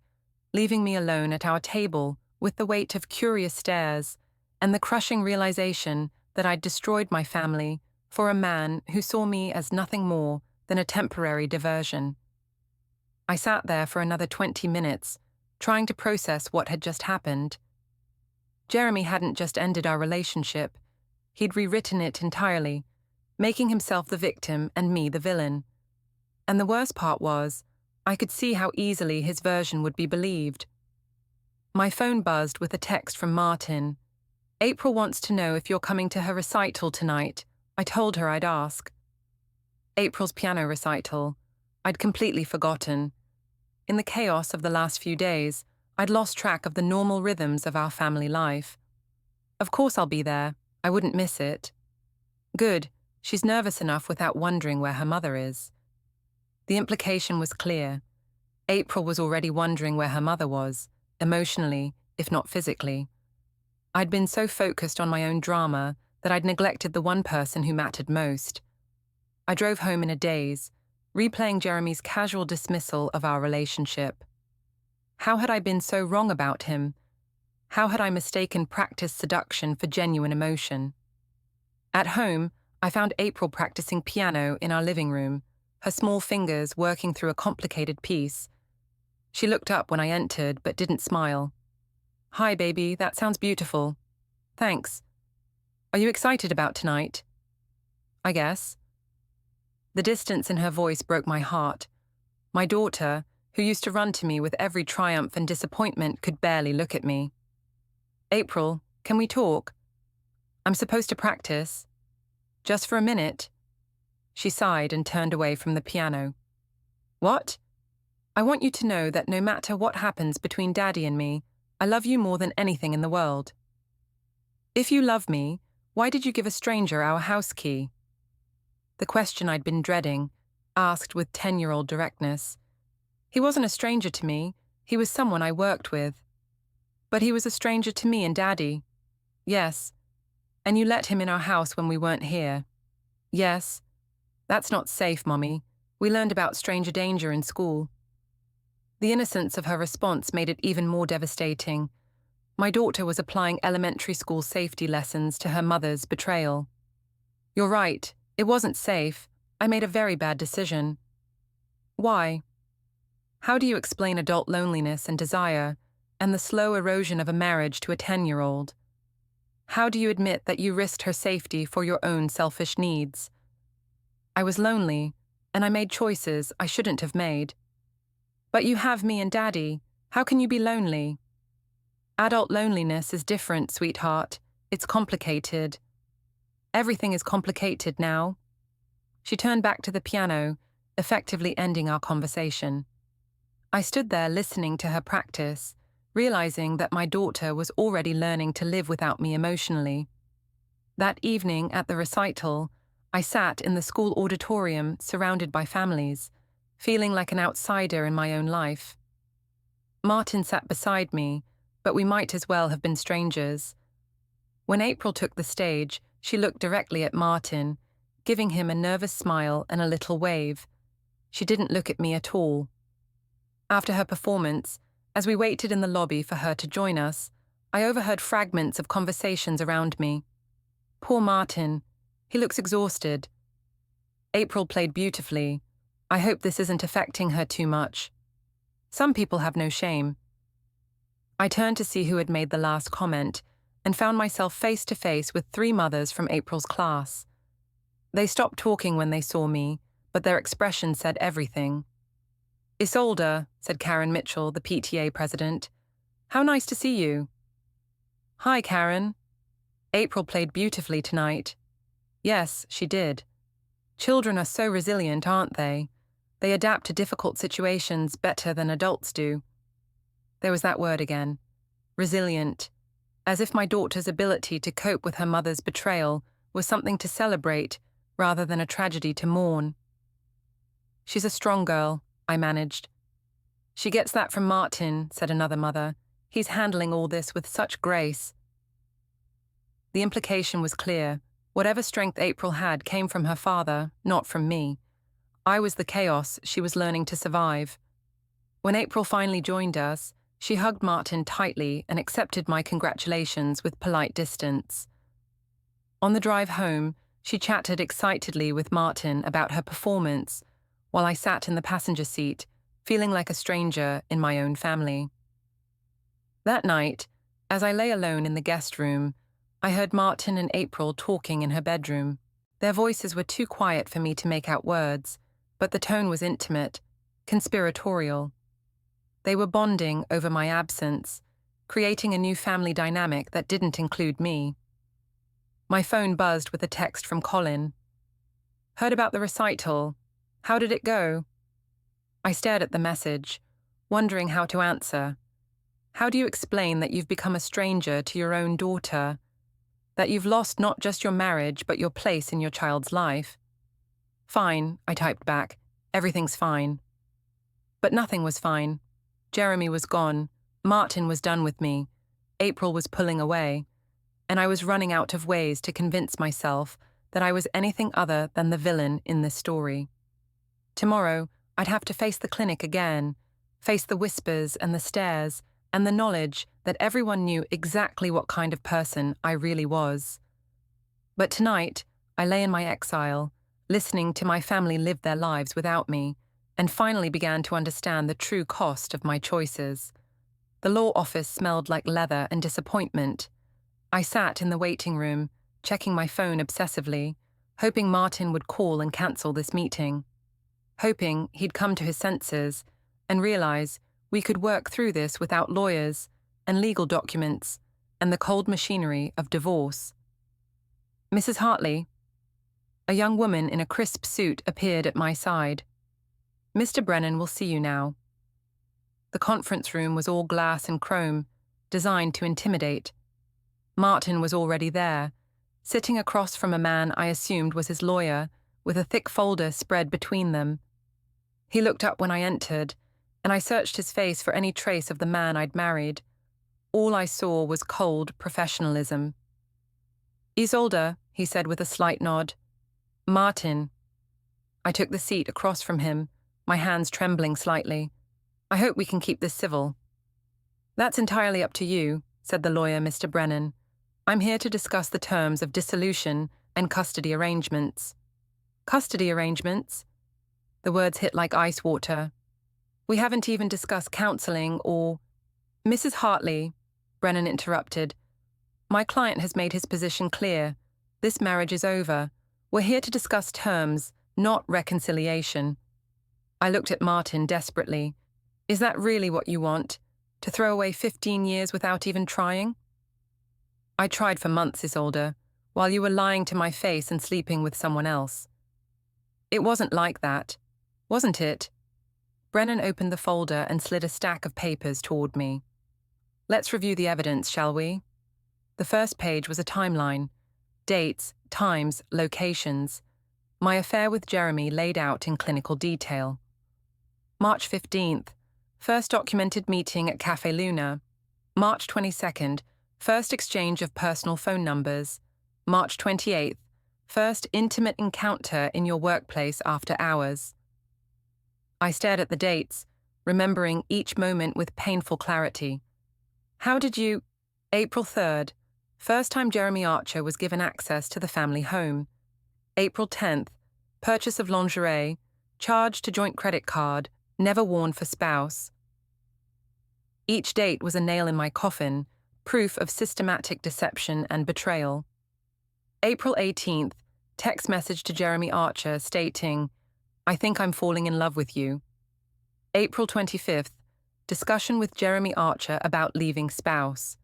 leaving me alone at our table with the weight of curious stares and the crushing realization that I'd destroyed my family for a man who saw me as nothing more than a temporary diversion. I sat there for another 20 minutes, trying to process what had just happened. Jeremy hadn't just ended our relationship. He'd rewritten it entirely, making himself the victim and me the villain. And the worst part was, I could see how easily his version would be believed. My phone buzzed with a text from Martin. April wants to know if you're coming to her recital tonight. I told her I'd ask. April's piano recital. I'd completely forgotten. In the chaos of the last few days, I'd lost track of the normal rhythms of our family life. Of course I'll be there. I wouldn't miss it. Good. She's nervous enough without wondering where her mother is. The implication was clear. April was already wondering where her mother was, emotionally, if not physically. I'd been so focused on my own drama that I'd neglected the one person who mattered most. I drove home in a daze, replaying Jeremy's casual dismissal of our relationship. How had I been so wrong about him? How had I mistaken practiced seduction for genuine emotion? At home, I found April practicing piano in our living room, her small fingers working through a complicated piece. She looked up when I entered but didn't smile. "Hi, baby, that sounds beautiful." "Thanks. Are you excited about tonight?" "I guess." The distance in her voice broke my heart. My daughter, who used to run to me with every triumph and disappointment, could barely look at me. "April, can we talk? I'm supposed to practice. Just for a minute." She sighed and turned away from the piano. "What? I want you to know that no matter what happens between Daddy and me, I love you more than anything in the world." "If you love me, why did you give a stranger our house key?" The question I'd been dreading, asked with 10-year-old directness. He wasn't a stranger to me, he was someone I worked with. But he was a stranger to me and Daddy. "Yes. And you let him in our house when we weren't here." "Yes. That's not safe, Mommy. We learned about stranger danger in school." The innocence of her response made it even more devastating. My daughter was applying elementary school safety lessons to her mother's betrayal. "You're right. It wasn't safe. I made a very bad decision." "Why?" How do you explain adult loneliness and desire, and the slow erosion of a marriage to a 10-year-old? How do you admit that you risked her safety for your own selfish needs? "I was lonely, and I made choices I shouldn't have made." "But you have me and Daddy. How can you be lonely?" "Adult loneliness is different, sweetheart. It's complicated." "Everything is complicated now." She turned back to the piano, effectively ending our conversation. I stood there listening to her practice, realizing that my daughter was already learning to live without me emotionally. That evening at the recital, I sat in the school auditorium surrounded by families, feeling like an outsider in my own life. Martin sat beside me, but we might as well have been strangers. When April took the stage, she looked directly at Martin, giving him a nervous smile and a little wave. She didn't look at me at all. After her performance, as we waited in the lobby for her to join us, I overheard fragments of conversations around me. "Poor Martin. He looks exhausted." "April played beautifully. I hope this isn't affecting her too much." "Some people have no shame." I turned to see who had made the last comment and found myself face to face with 3 mothers from April's class. They stopped talking when they saw me, but their expression said everything. "Isolde," said Karen Mitchell, the PTA president. "How nice to see you." "Hi, Karen. April played beautifully tonight." "Yes, she did." Children are so resilient, aren't they? They adapt to difficult situations better than adults do. There was that word again. Resilient. As if my daughter's ability to cope with her mother's betrayal was something to celebrate rather than a tragedy to mourn. "She's a strong girl," I managed. "She gets that from Martin," said another mother. "He's handling all this with such grace." The implication was clear. Whatever strength April had came from her father, not from me. I was the chaos she was learning to survive. When April finally joined us, she hugged Martin tightly and accepted my congratulations with polite distance. On the drive home, she chatted excitedly with Martin about her performance, while I sat in the passenger seat, feeling like a stranger in my own family. That night, as I lay alone in the guest room, I heard Martin and April talking in her bedroom. Their voices were too quiet for me to make out words, but the tone was intimate, conspiratorial. They were bonding over my absence, creating a new family dynamic that didn't include me. My phone buzzed with a text from Colin. "Heard about the recital. How did it go?" I stared at the message, wondering how to answer. How do you explain that you've become a stranger to your own daughter? That you've lost not just your marriage, but your place in your child's life? "Fine," I typed back. "Everything's fine." But nothing was fine. Jeremy was gone. Martin was done with me. April was pulling away. And I was running out of ways to convince myself that I was anything other than the villain in this story. Tomorrow, I'd have to face the clinic again, face the whispers and the stares, and the knowledge that everyone knew exactly what kind of person I really was. But tonight, I lay in my exile, listening to my family live their lives without me, and finally began to understand the true cost of my choices. The law office smelled like leather and disappointment. I sat in the waiting room, checking my phone obsessively, hoping Martin would call and cancel this meeting. Hoping he'd come to his senses and realize we could work through this without lawyers and legal documents and the cold machinery of divorce. Mrs. Hartley, a young woman in a crisp suit appeared at my side. Mr. Brennan will see you now. The conference room was all glass and chrome, designed to intimidate. Martin was already there, sitting across from a man I assumed was his lawyer, with a thick folder spread between them. He looked up when I entered, and I searched his face for any trace of the man I'd married. All I saw was cold professionalism. "Isolde," he said with a slight nod. "Martin." I took the seat across from him, my hands trembling slightly. "I hope we can keep this civil." "That's entirely up to you," said the lawyer, Mr. Brennan. "I'm here to discuss the terms of dissolution and custody arrangements." "Custody arrangements?" The words hit like ice water. "We haven't even discussed counseling or—" "Mrs. Hartley," Brennan interrupted. "My client has made his position clear. This marriage is over. We're here to discuss terms, not reconciliation." I looked at Martin desperately. "Is that really what you want? To throw away 15 years without even trying?" "I tried for months, Isolde, while you were lying to my face and sleeping with someone else." "It wasn't like that, wasn't it?" Brennan opened the folder and slid a stack of papers toward me. "Let's review the evidence, shall we?" The first page was a timeline. Dates, times, locations. My affair with Jeremy laid out in clinical detail. March 15th, first documented meeting at Café Luna. March 22nd, first exchange of personal phone numbers. March 28th, first intimate encounter in your workplace after hours. I stared at the dates, remembering each moment with painful clarity. "How did you—" April 3rd, first time Jeremy Archer was given access to the family home. April 10th, purchase of lingerie, charged to joint credit card, never worn for spouse. Each date was a nail in my coffin, proof of systematic deception and betrayal. April 18th, text message to Jeremy Archer stating, "I think I'm falling in love with you." April 25th, discussion with Jeremy Archer about leaving spouse.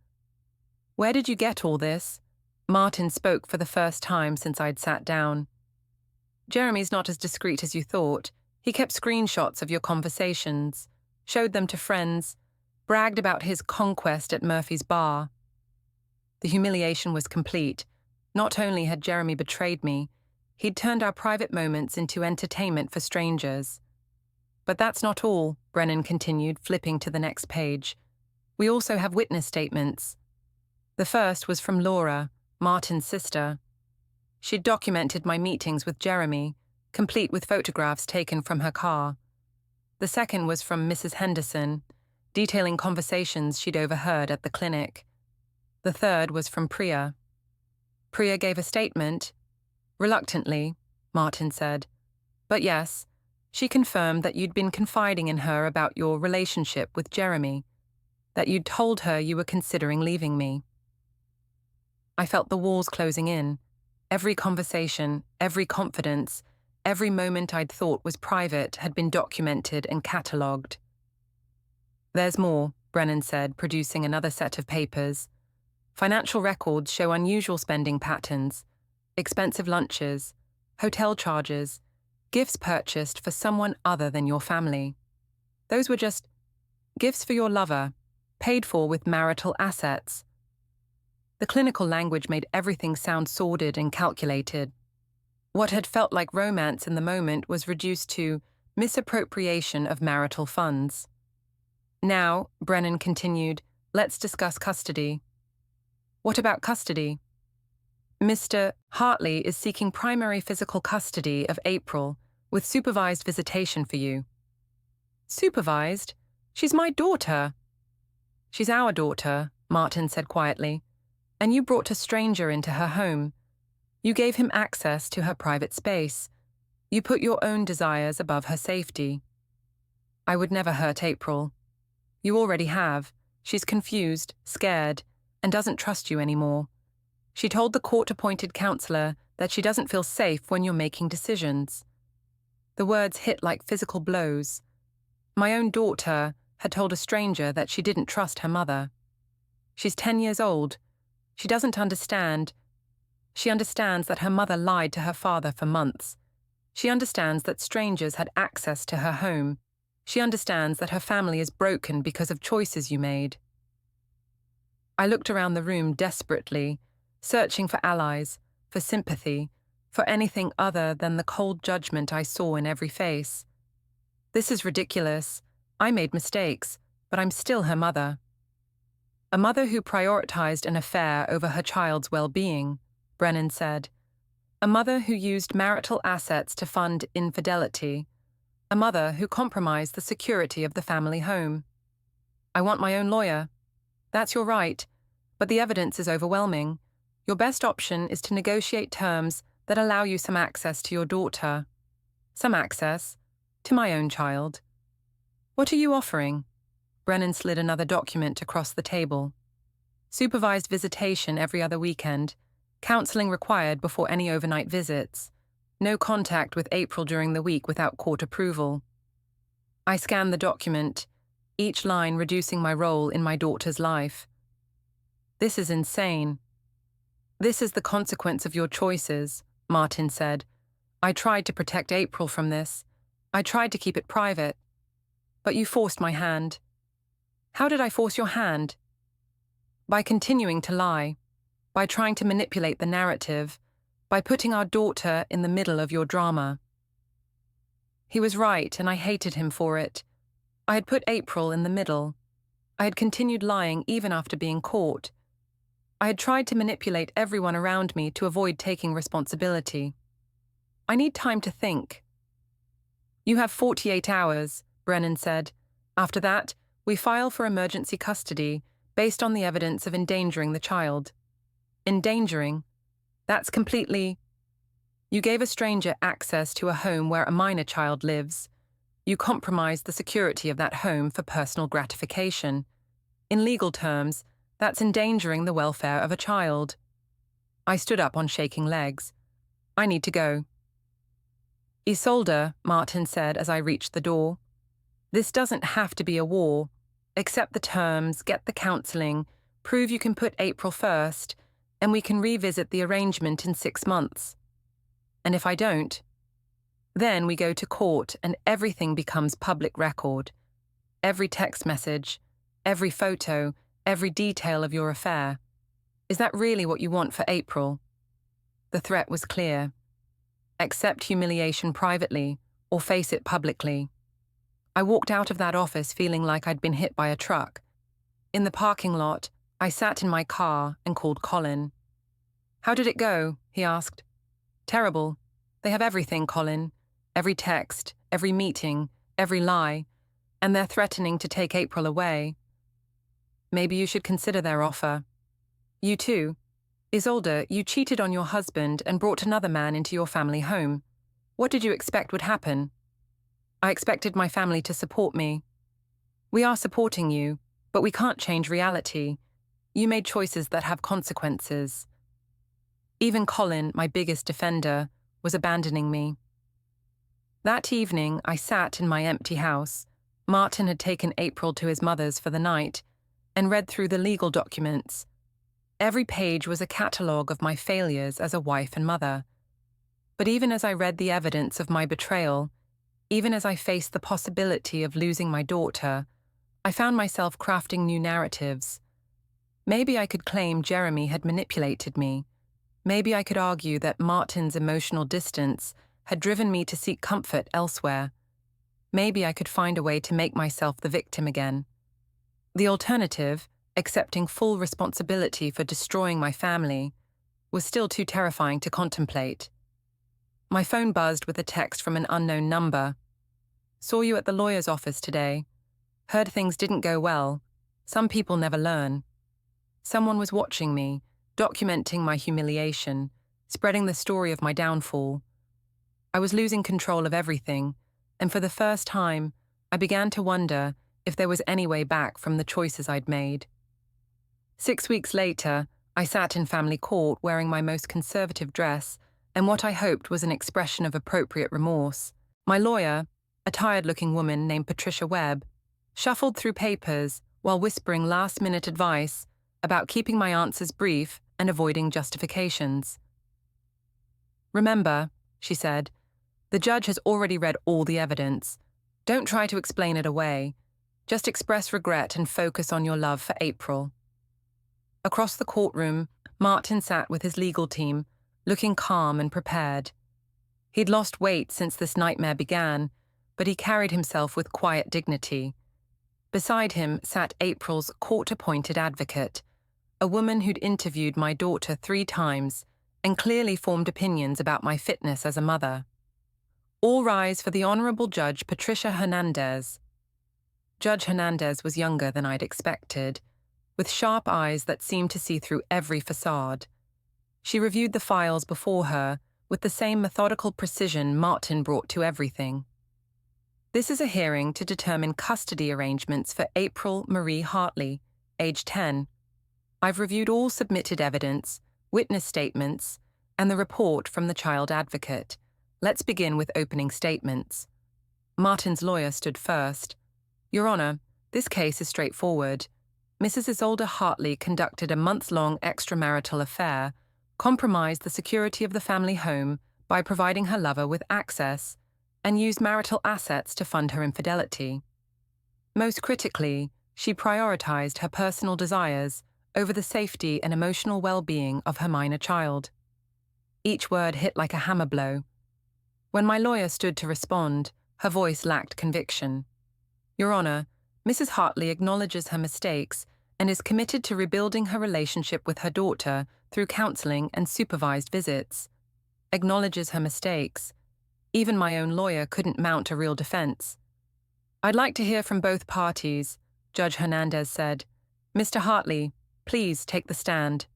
"Where did you get all this?" Martin spoke for the first time since I'd sat down. "Jeremy's not as discreet as you thought. He kept screenshots of your conversations, showed them to friends, bragged about his conquest at Murphy's bar." The humiliation was complete. Not only had Jeremy betrayed me, he'd turned our private moments into entertainment for strangers. "But that's not all," Brennan continued, flipping to the next page. "We also have witness statements." The first was from Laura, Martin's sister. She'd documented my meetings with Jeremy, complete with photographs taken from her car. The second was from Mrs. Henderson, detailing conversations she'd overheard at the clinic. The third was from Priya. Priya gave a statement. "Reluctantly," Martin said. "But yes, she confirmed that you'd been confiding in her about your relationship with Jeremy, that you'd told her you were considering leaving me." I felt the walls closing in. Every conversation, every confidence, every moment I'd thought was private had been documented and catalogued. "There's more," Brennan said, producing another set of papers. "Financial records show unusual spending patterns, expensive lunches, hotel charges, gifts purchased for someone other than your family. Those were just gifts for your lover, paid for with marital assets." The clinical language made everything sound sordid and calculated. What had felt like romance in the moment was reduced to misappropriation of marital funds. "Now," Brennan continued, "let's discuss custody." "What about custody?" Mr. Hartley is seeking primary physical custody of April with supervised visitation for you. Supervised? She's my daughter. She's our daughter, Martin said quietly, and you brought a stranger into her home. You gave him access to her private space. You put your own desires above her safety. I would never hurt April. You already have. She's confused, scared, and doesn't trust you anymore. She told the court-appointed counselor that she doesn't feel safe when you're making decisions. The words hit like physical blows. My own daughter had told a stranger that she didn't trust her mother. She's 10 years old. She doesn't understand. She understands that her mother lied to her father for months. She understands that strangers had access to her home. She understands that her family is broken because of choices you made. I looked around the room desperately, searching for allies, for sympathy, for anything other than the cold judgment I saw in every face. This is ridiculous. I made mistakes, but I'm still her mother. A mother who prioritized an affair over her child's well-being, Brennan said. A mother who used marital assets to fund infidelity. A mother who compromised the security of the family home. I want my own lawyer. That's your right, but the evidence is overwhelming. Your best option is to negotiate terms that allow you some access to your daughter. Some access to my own child. What are you offering? Brennan slid another document across the table. Supervised visitation every other weekend. Counseling required before any overnight visits. No contact with April during the week without court approval. I scanned the document, each line reducing my role in my daughter's life. This is insane. This is the consequence of your choices, Martin said. I tried to protect April from this. I tried to keep it private. But you forced my hand. How did I force your hand? By continuing to lie, by trying to manipulate the narrative, by putting our daughter in the middle of your drama. He was right, and I hated him for it. I had put April in the middle. I had continued lying even after being caught. I had tried to manipulate everyone around me to avoid taking responsibility. I need time to think. You have 48 hours, Brennan said. After that, we file for emergency custody based on the evidence of endangering the child. Endangering? That's completely... You gave a stranger access to a home where a minor child lives. You compromised the security of that home for personal gratification. In legal terms, that's endangering the welfare of a child. I stood up on shaking legs. I need to go. Isolde, Martin said as I reached the door. This doesn't have to be a war. Accept the terms, get the counseling, prove you can put April first, and we can revisit the arrangement in 6 months. And if I don't, then we go to court and everything becomes public record. Every text message, every photo, every detail of your affair. Is that really what you want for April? The threat was clear. Accept humiliation privately or face it publicly. I walked out of that office feeling like I'd been hit by a truck. In the parking lot, I sat in my car and called Colin. How did it go? He asked. Terrible. They have everything, Colin. Every text, every meeting, every lie, and they're threatening to take April away. Maybe you should consider their offer. You too. Isolde, you cheated on your husband and brought another man into your family home. What did you expect would happen? I expected my family to support me. We are supporting you, but we can't change reality. You made choices that have consequences. Even Colin, my biggest defender, was abandoning me. That evening, I sat in my empty house. Martin had taken April to his mother's for the night and read through the legal documents. Every page was a catalogue of my failures as a wife and mother. But even as I read the evidence of my betrayal, even as I faced the possibility of losing my daughter, I found myself crafting new narratives. Maybe I could claim Jeremy had manipulated me. Maybe I could argue that Martin's emotional distance had driven me to seek comfort elsewhere. Maybe I could find a way to make myself the victim again. The alternative, accepting full responsibility for destroying my family, was still too terrifying to contemplate. My phone buzzed with a text from an unknown number. Saw you at the lawyer's office today. Heard things didn't go well. Some people never learn. Someone was watching me, documenting my humiliation, spreading the story of my downfall. I was losing control of everything, and for the first time, I began to wonder if there was any way back from the choices I'd made. 6 weeks later, I sat in family court wearing my most conservative dress and what I hoped was an expression of appropriate remorse. My lawyer, a tired-looking woman named Patricia Webb, shuffled through papers while whispering last-minute advice about keeping my answers brief and avoiding justifications. "Remember," she said, "the judge has already read all the evidence. Don't try to explain it away. Just express regret and focus on your love for April." Across the courtroom, Martin sat with his legal team, looking calm and prepared. He'd lost weight since this nightmare began, but he carried himself with quiet dignity. Beside him sat April's court-appointed advocate, a woman who'd interviewed my daughter 3 times and clearly formed opinions about my fitness as a mother. All rise for the Honorable Judge Patricia Hernandez. Judge Hernandez was younger than I'd expected, with sharp eyes that seemed to see through every facade. She reviewed the files before her with the same methodical precision Martin brought to everything. "This is a hearing to determine custody arrangements for April Marie Hartley, age 10. I've reviewed all submitted evidence, witness statements, and the report from the child advocate. Let's begin with opening statements." Martin's lawyer stood first. "Your Honor, this case is straightforward. Mrs. Isolde Hartley conducted a months-long extramarital affair, compromised the security of the family home by providing her lover with access, and used marital assets to fund her infidelity. Most critically, she prioritized her personal desires over the safety and emotional well-being of her minor child." Each word hit like a hammer blow. When my lawyer stood to respond, her voice lacked conviction. "Your Honor, Mrs. Hartley acknowledges her mistakes and is committed to rebuilding her relationship with her daughter through counseling and supervised visits." Acknowledges her mistakes. Even my own lawyer couldn't mount a real defense. "I'd like to hear from both parties," Judge Hernandez said. "Mr. Hartley, please take the stand."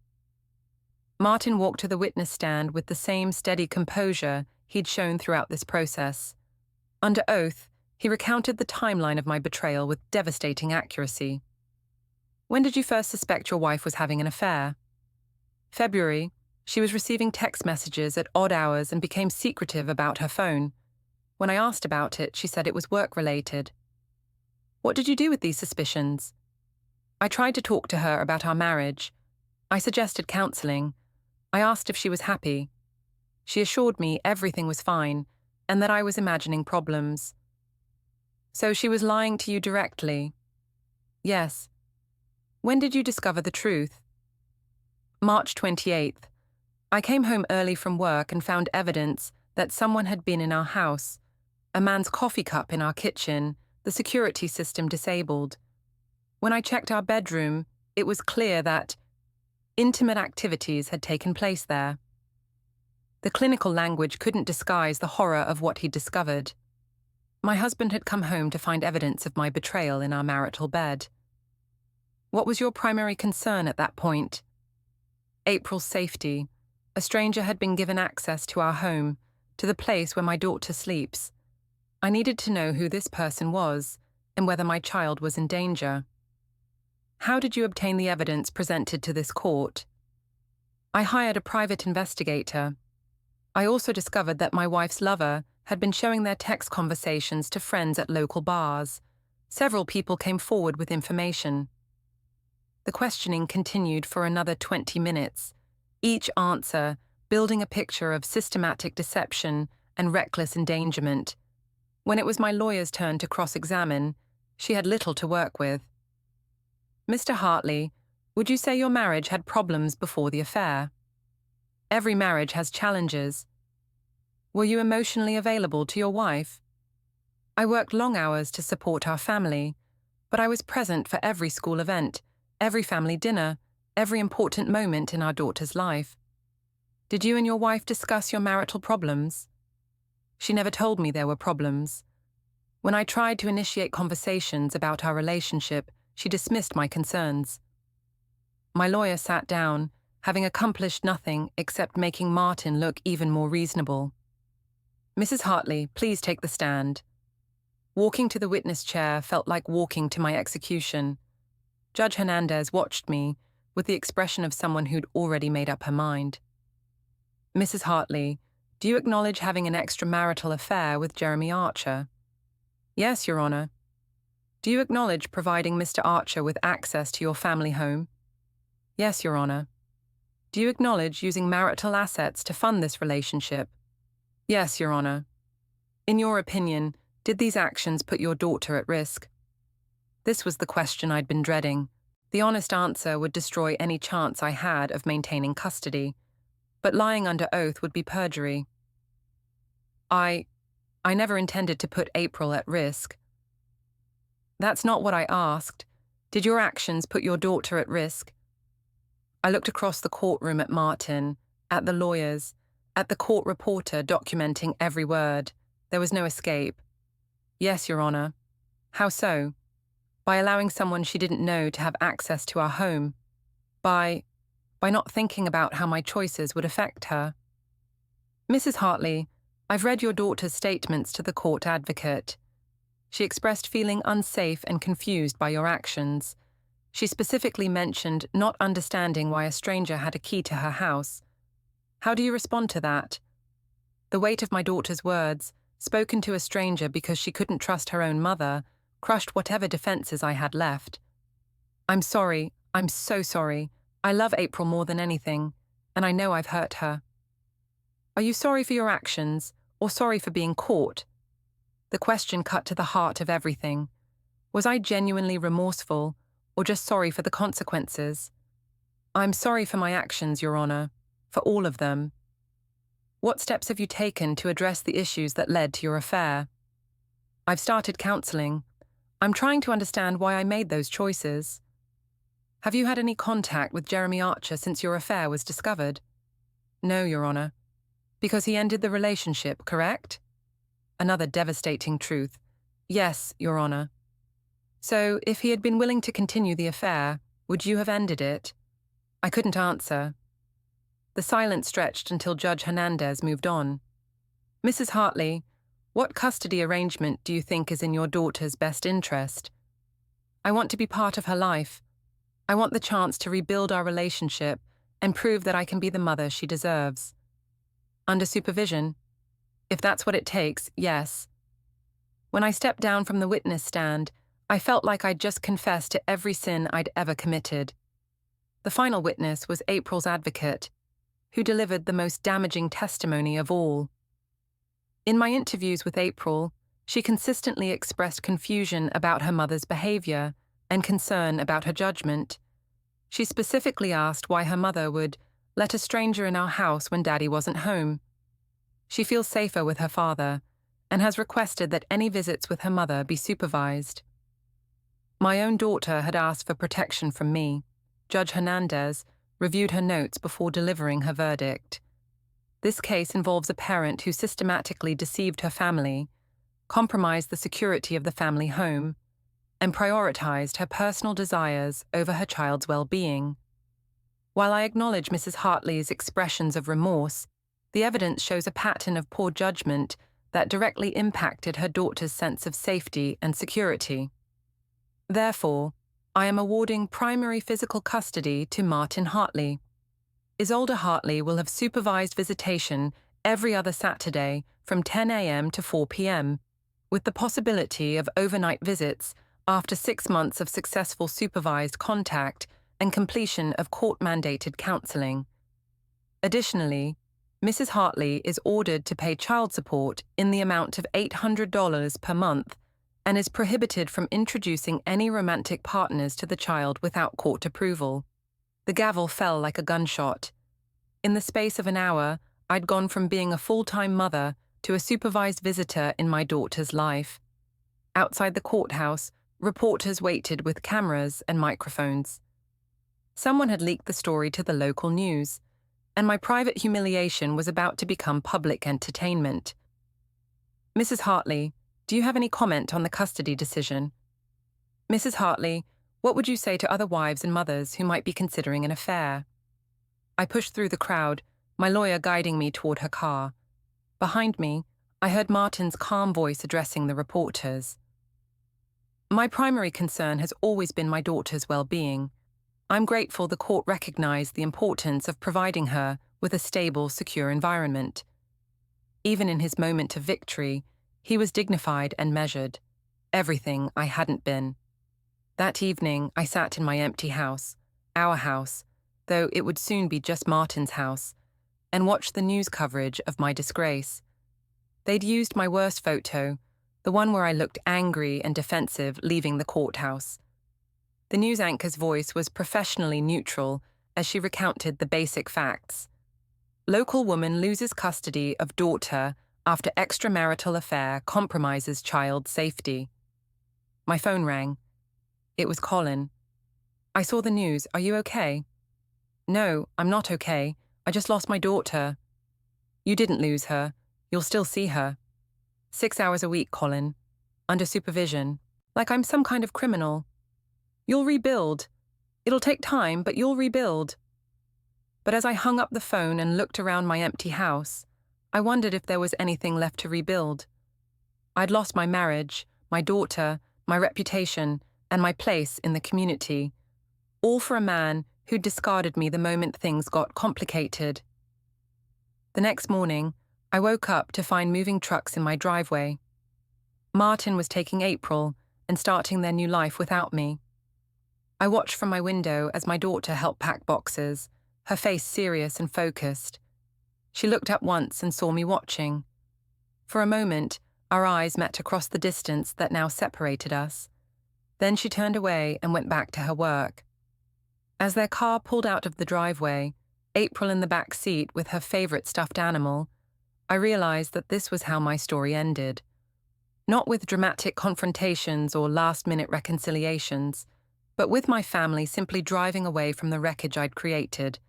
Martin walked to the witness stand with the same steady composure he'd shown throughout this process. Under oath, he recounted the timeline of my betrayal with devastating accuracy. "When did you first suspect your wife was having an affair?" "February. She was receiving text messages at odd hours and became secretive about her phone. When I asked about it, she said it was work-related." "What did you do with these suspicions?" "I tried to talk to her about our marriage. I suggested counseling. I asked if she was happy. She assured me everything was fine and that I was imagining problems." "So she was lying to you directly?" "Yes." "When did you discover the truth?" "March 28th. I came home early from work and found evidence that someone had been in our house. A man's coffee cup in our kitchen, the security system disabled. When I checked our bedroom, it was clear that intimate activities had taken place there." The clinical language couldn't disguise the horror of what he'd discovered. My husband had come home to find evidence of my betrayal in our marital bed. "What was your primary concern at that point?" "April's safety. A stranger had been given access to our home, to the place where my daughter sleeps. I needed to know who this person was and whether my child was in danger." "How did you obtain the evidence presented to this court?" "I hired a private investigator. I also discovered that my wife's lover had been showing their text conversations to friends at local bars. Several people came forward with information." The questioning continued for another 20 minutes, each answer building a picture of systematic deception and reckless endangerment. When it was my lawyer's turn to cross-examine, she had little to work with. "Mr. Hartley, would you say your marriage had problems before the affair?" "Every marriage has challenges." "Were you emotionally available to your wife?" "I worked long hours to support our family, but I was present for every school event, every family dinner, every important moment in our daughter's life." Did you and your wife discuss your marital problems? She never told me there were problems. When I tried to initiate conversations about our relationship, she dismissed my concerns. My lawyer sat down, having accomplished nothing except making Martin look even more reasonable. Mrs. Hartley, please take the stand. Walking to the witness chair felt like walking to my execution. Judge Hernandez watched me with the expression of someone who'd already made up her mind. Mrs. Hartley, do you acknowledge having an extramarital affair with Jeremy Archer? Yes, Your Honor. Do you acknowledge providing Mr. Archer with access to your family home? Yes, Your Honor. Do you acknowledge using marital assets to fund this relationship? Yes, Your Honor. In your opinion, did these actions put your daughter at risk? This was the question I'd been dreading. The honest answer would destroy any chance I had of maintaining custody, but lying under oath would be perjury. I never intended to put April at risk. That's not what I asked. Did your actions put your daughter at risk? I looked across the courtroom at Martin, at the lawyers, at the court reporter documenting every word. There was no escape. Yes, Your Honor. How so? By allowing someone she didn't know to have access to our home. By not thinking about how my choices would affect her. Mrs. Hartley, I've read your daughter's statements to the court advocate. She expressed feeling unsafe and confused by your actions. She specifically mentioned not understanding why a stranger had a key to her house. How do you respond to that? The weight of my daughter's words, spoken to a stranger because she couldn't trust her own mother, crushed whatever defenses I had left. I'm sorry, I'm so sorry. I love April more than anything, and I know I've hurt her. Are you sorry for your actions, or sorry for being caught? The question cut to the heart of everything. Was I genuinely remorseful, or just sorry for the consequences? I'm sorry for my actions, Your Honor, for all of them. What steps have you taken to address the issues that led to your affair? I've started counseling. I'm trying to understand why I made those choices. Have you had any contact with Jeremy Archer since your affair was discovered? No, Your Honor. Because he ended the relationship, correct? Another devastating truth. Yes, Your Honor. So, if he had been willing to continue the affair, would you have ended it? I couldn't answer. The silence stretched until Judge Hernandez moved on. Mrs. Hartley, what custody arrangement do you think is in your daughter's best interest? I want to be part of her life. I want the chance to rebuild our relationship and prove that I can be the mother she deserves. Under supervision? If that's what it takes, yes. When I stepped down from the witness stand, I felt like I'd just confessed to every sin I'd ever committed. The final witness was April's advocate, who delivered the most damaging testimony of all. In my interviews with April, she consistently expressed confusion about her mother's behavior and concern about her judgment. She specifically asked why her mother would let a stranger in our house when Daddy wasn't home. She feels safer with her father and has requested that any visits with her mother be supervised. My own daughter had asked for protection from me. Judge Hernandez reviewed her notes before delivering her verdict. This case involves a parent who systematically deceived her family, compromised the security of the family home, and prioritized her personal desires over her child's well-being. While I acknowledge Mrs. Hartley's expressions of remorse, the evidence shows a pattern of poor judgment that directly impacted her daughter's sense of safety and security. Therefore, I am awarding primary physical custody to Martin Hartley. Isolde Hartley will have supervised visitation every other Saturday from 10 a.m. to 4 p.m., with the possibility of overnight visits after 6 months of successful supervised contact and completion of court-mandated counseling. Additionally, Mrs. Hartley is ordered to pay child support in the amount of $800 per month and is prohibited from introducing any romantic partners to the child without court approval. The gavel fell like a gunshot. In the space of an hour, I'd gone from being a full-time mother to a supervised visitor in my daughter's life. Outside the courthouse, reporters waited with cameras and microphones. Someone had leaked the story to the local news, and my private humiliation was about to become public entertainment. Mrs. Hartley, do you have any comment on the custody decision? Mrs. Hartley, what would you say to other wives and mothers who might be considering an affair? I pushed through the crowd, my lawyer guiding me toward her car. Behind me, I heard Martin's calm voice addressing the reporters. My primary concern has always been my daughter's well-being. I'm grateful the court recognized the importance of providing her with a stable, secure environment. Even in his moment of victory, he was dignified and measured, everything I hadn't been. That evening, I sat in my empty house, our house, though it would soon be just Martin's house, and watched the news coverage of my disgrace. They'd used my worst photo, the one where I looked angry and defensive leaving the courthouse. The news anchor's voice was professionally neutral as she recounted the basic facts. Local woman loses custody of daughter after extramarital affair compromises child safety. My phone rang. It was Colin. I saw the news. Are you okay? No, I'm not okay. I just lost my daughter. You didn't lose her. You'll still see her. 6 hours a week, Colin. Under supervision. Like I'm some kind of criminal. You'll rebuild. It'll take time, but you'll rebuild. But as I hung up the phone and looked around my empty house, I wondered if there was anything left to rebuild. I'd lost my marriage, my daughter, my reputation, and my place in the community, all for a man who'd discarded me the moment things got complicated. The next morning, I woke up to find moving trucks in my driveway. Martin was taking April and starting their new life without me. I watched from my window as my daughter helped pack boxes, her face serious and focused. She looked up once and saw me watching. For a moment, our eyes met across the distance that now separated us. Then she turned away and went back to her work. As their car pulled out of the driveway, April in the back seat with her favorite stuffed animal, I realized that this was how my story ended. Not with dramatic confrontations or last-minute reconciliations, but with my family simply driving away from the wreckage I'd created.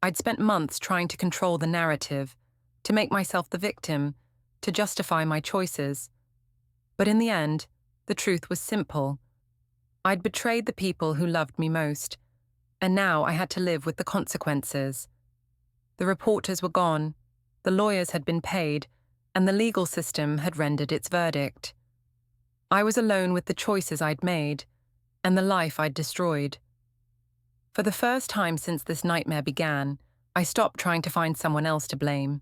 I'd spent months trying to control the narrative, to make myself the victim, to justify my choices. But in the end, the truth was simple. I'd betrayed the people who loved me most, and now I had to live with the consequences. The reporters were gone, the lawyers had been paid, and the legal system had rendered its verdict. I was alone with the choices I'd made, and the life I'd destroyed. For the first time since this nightmare began, I stopped trying to find someone else to blame.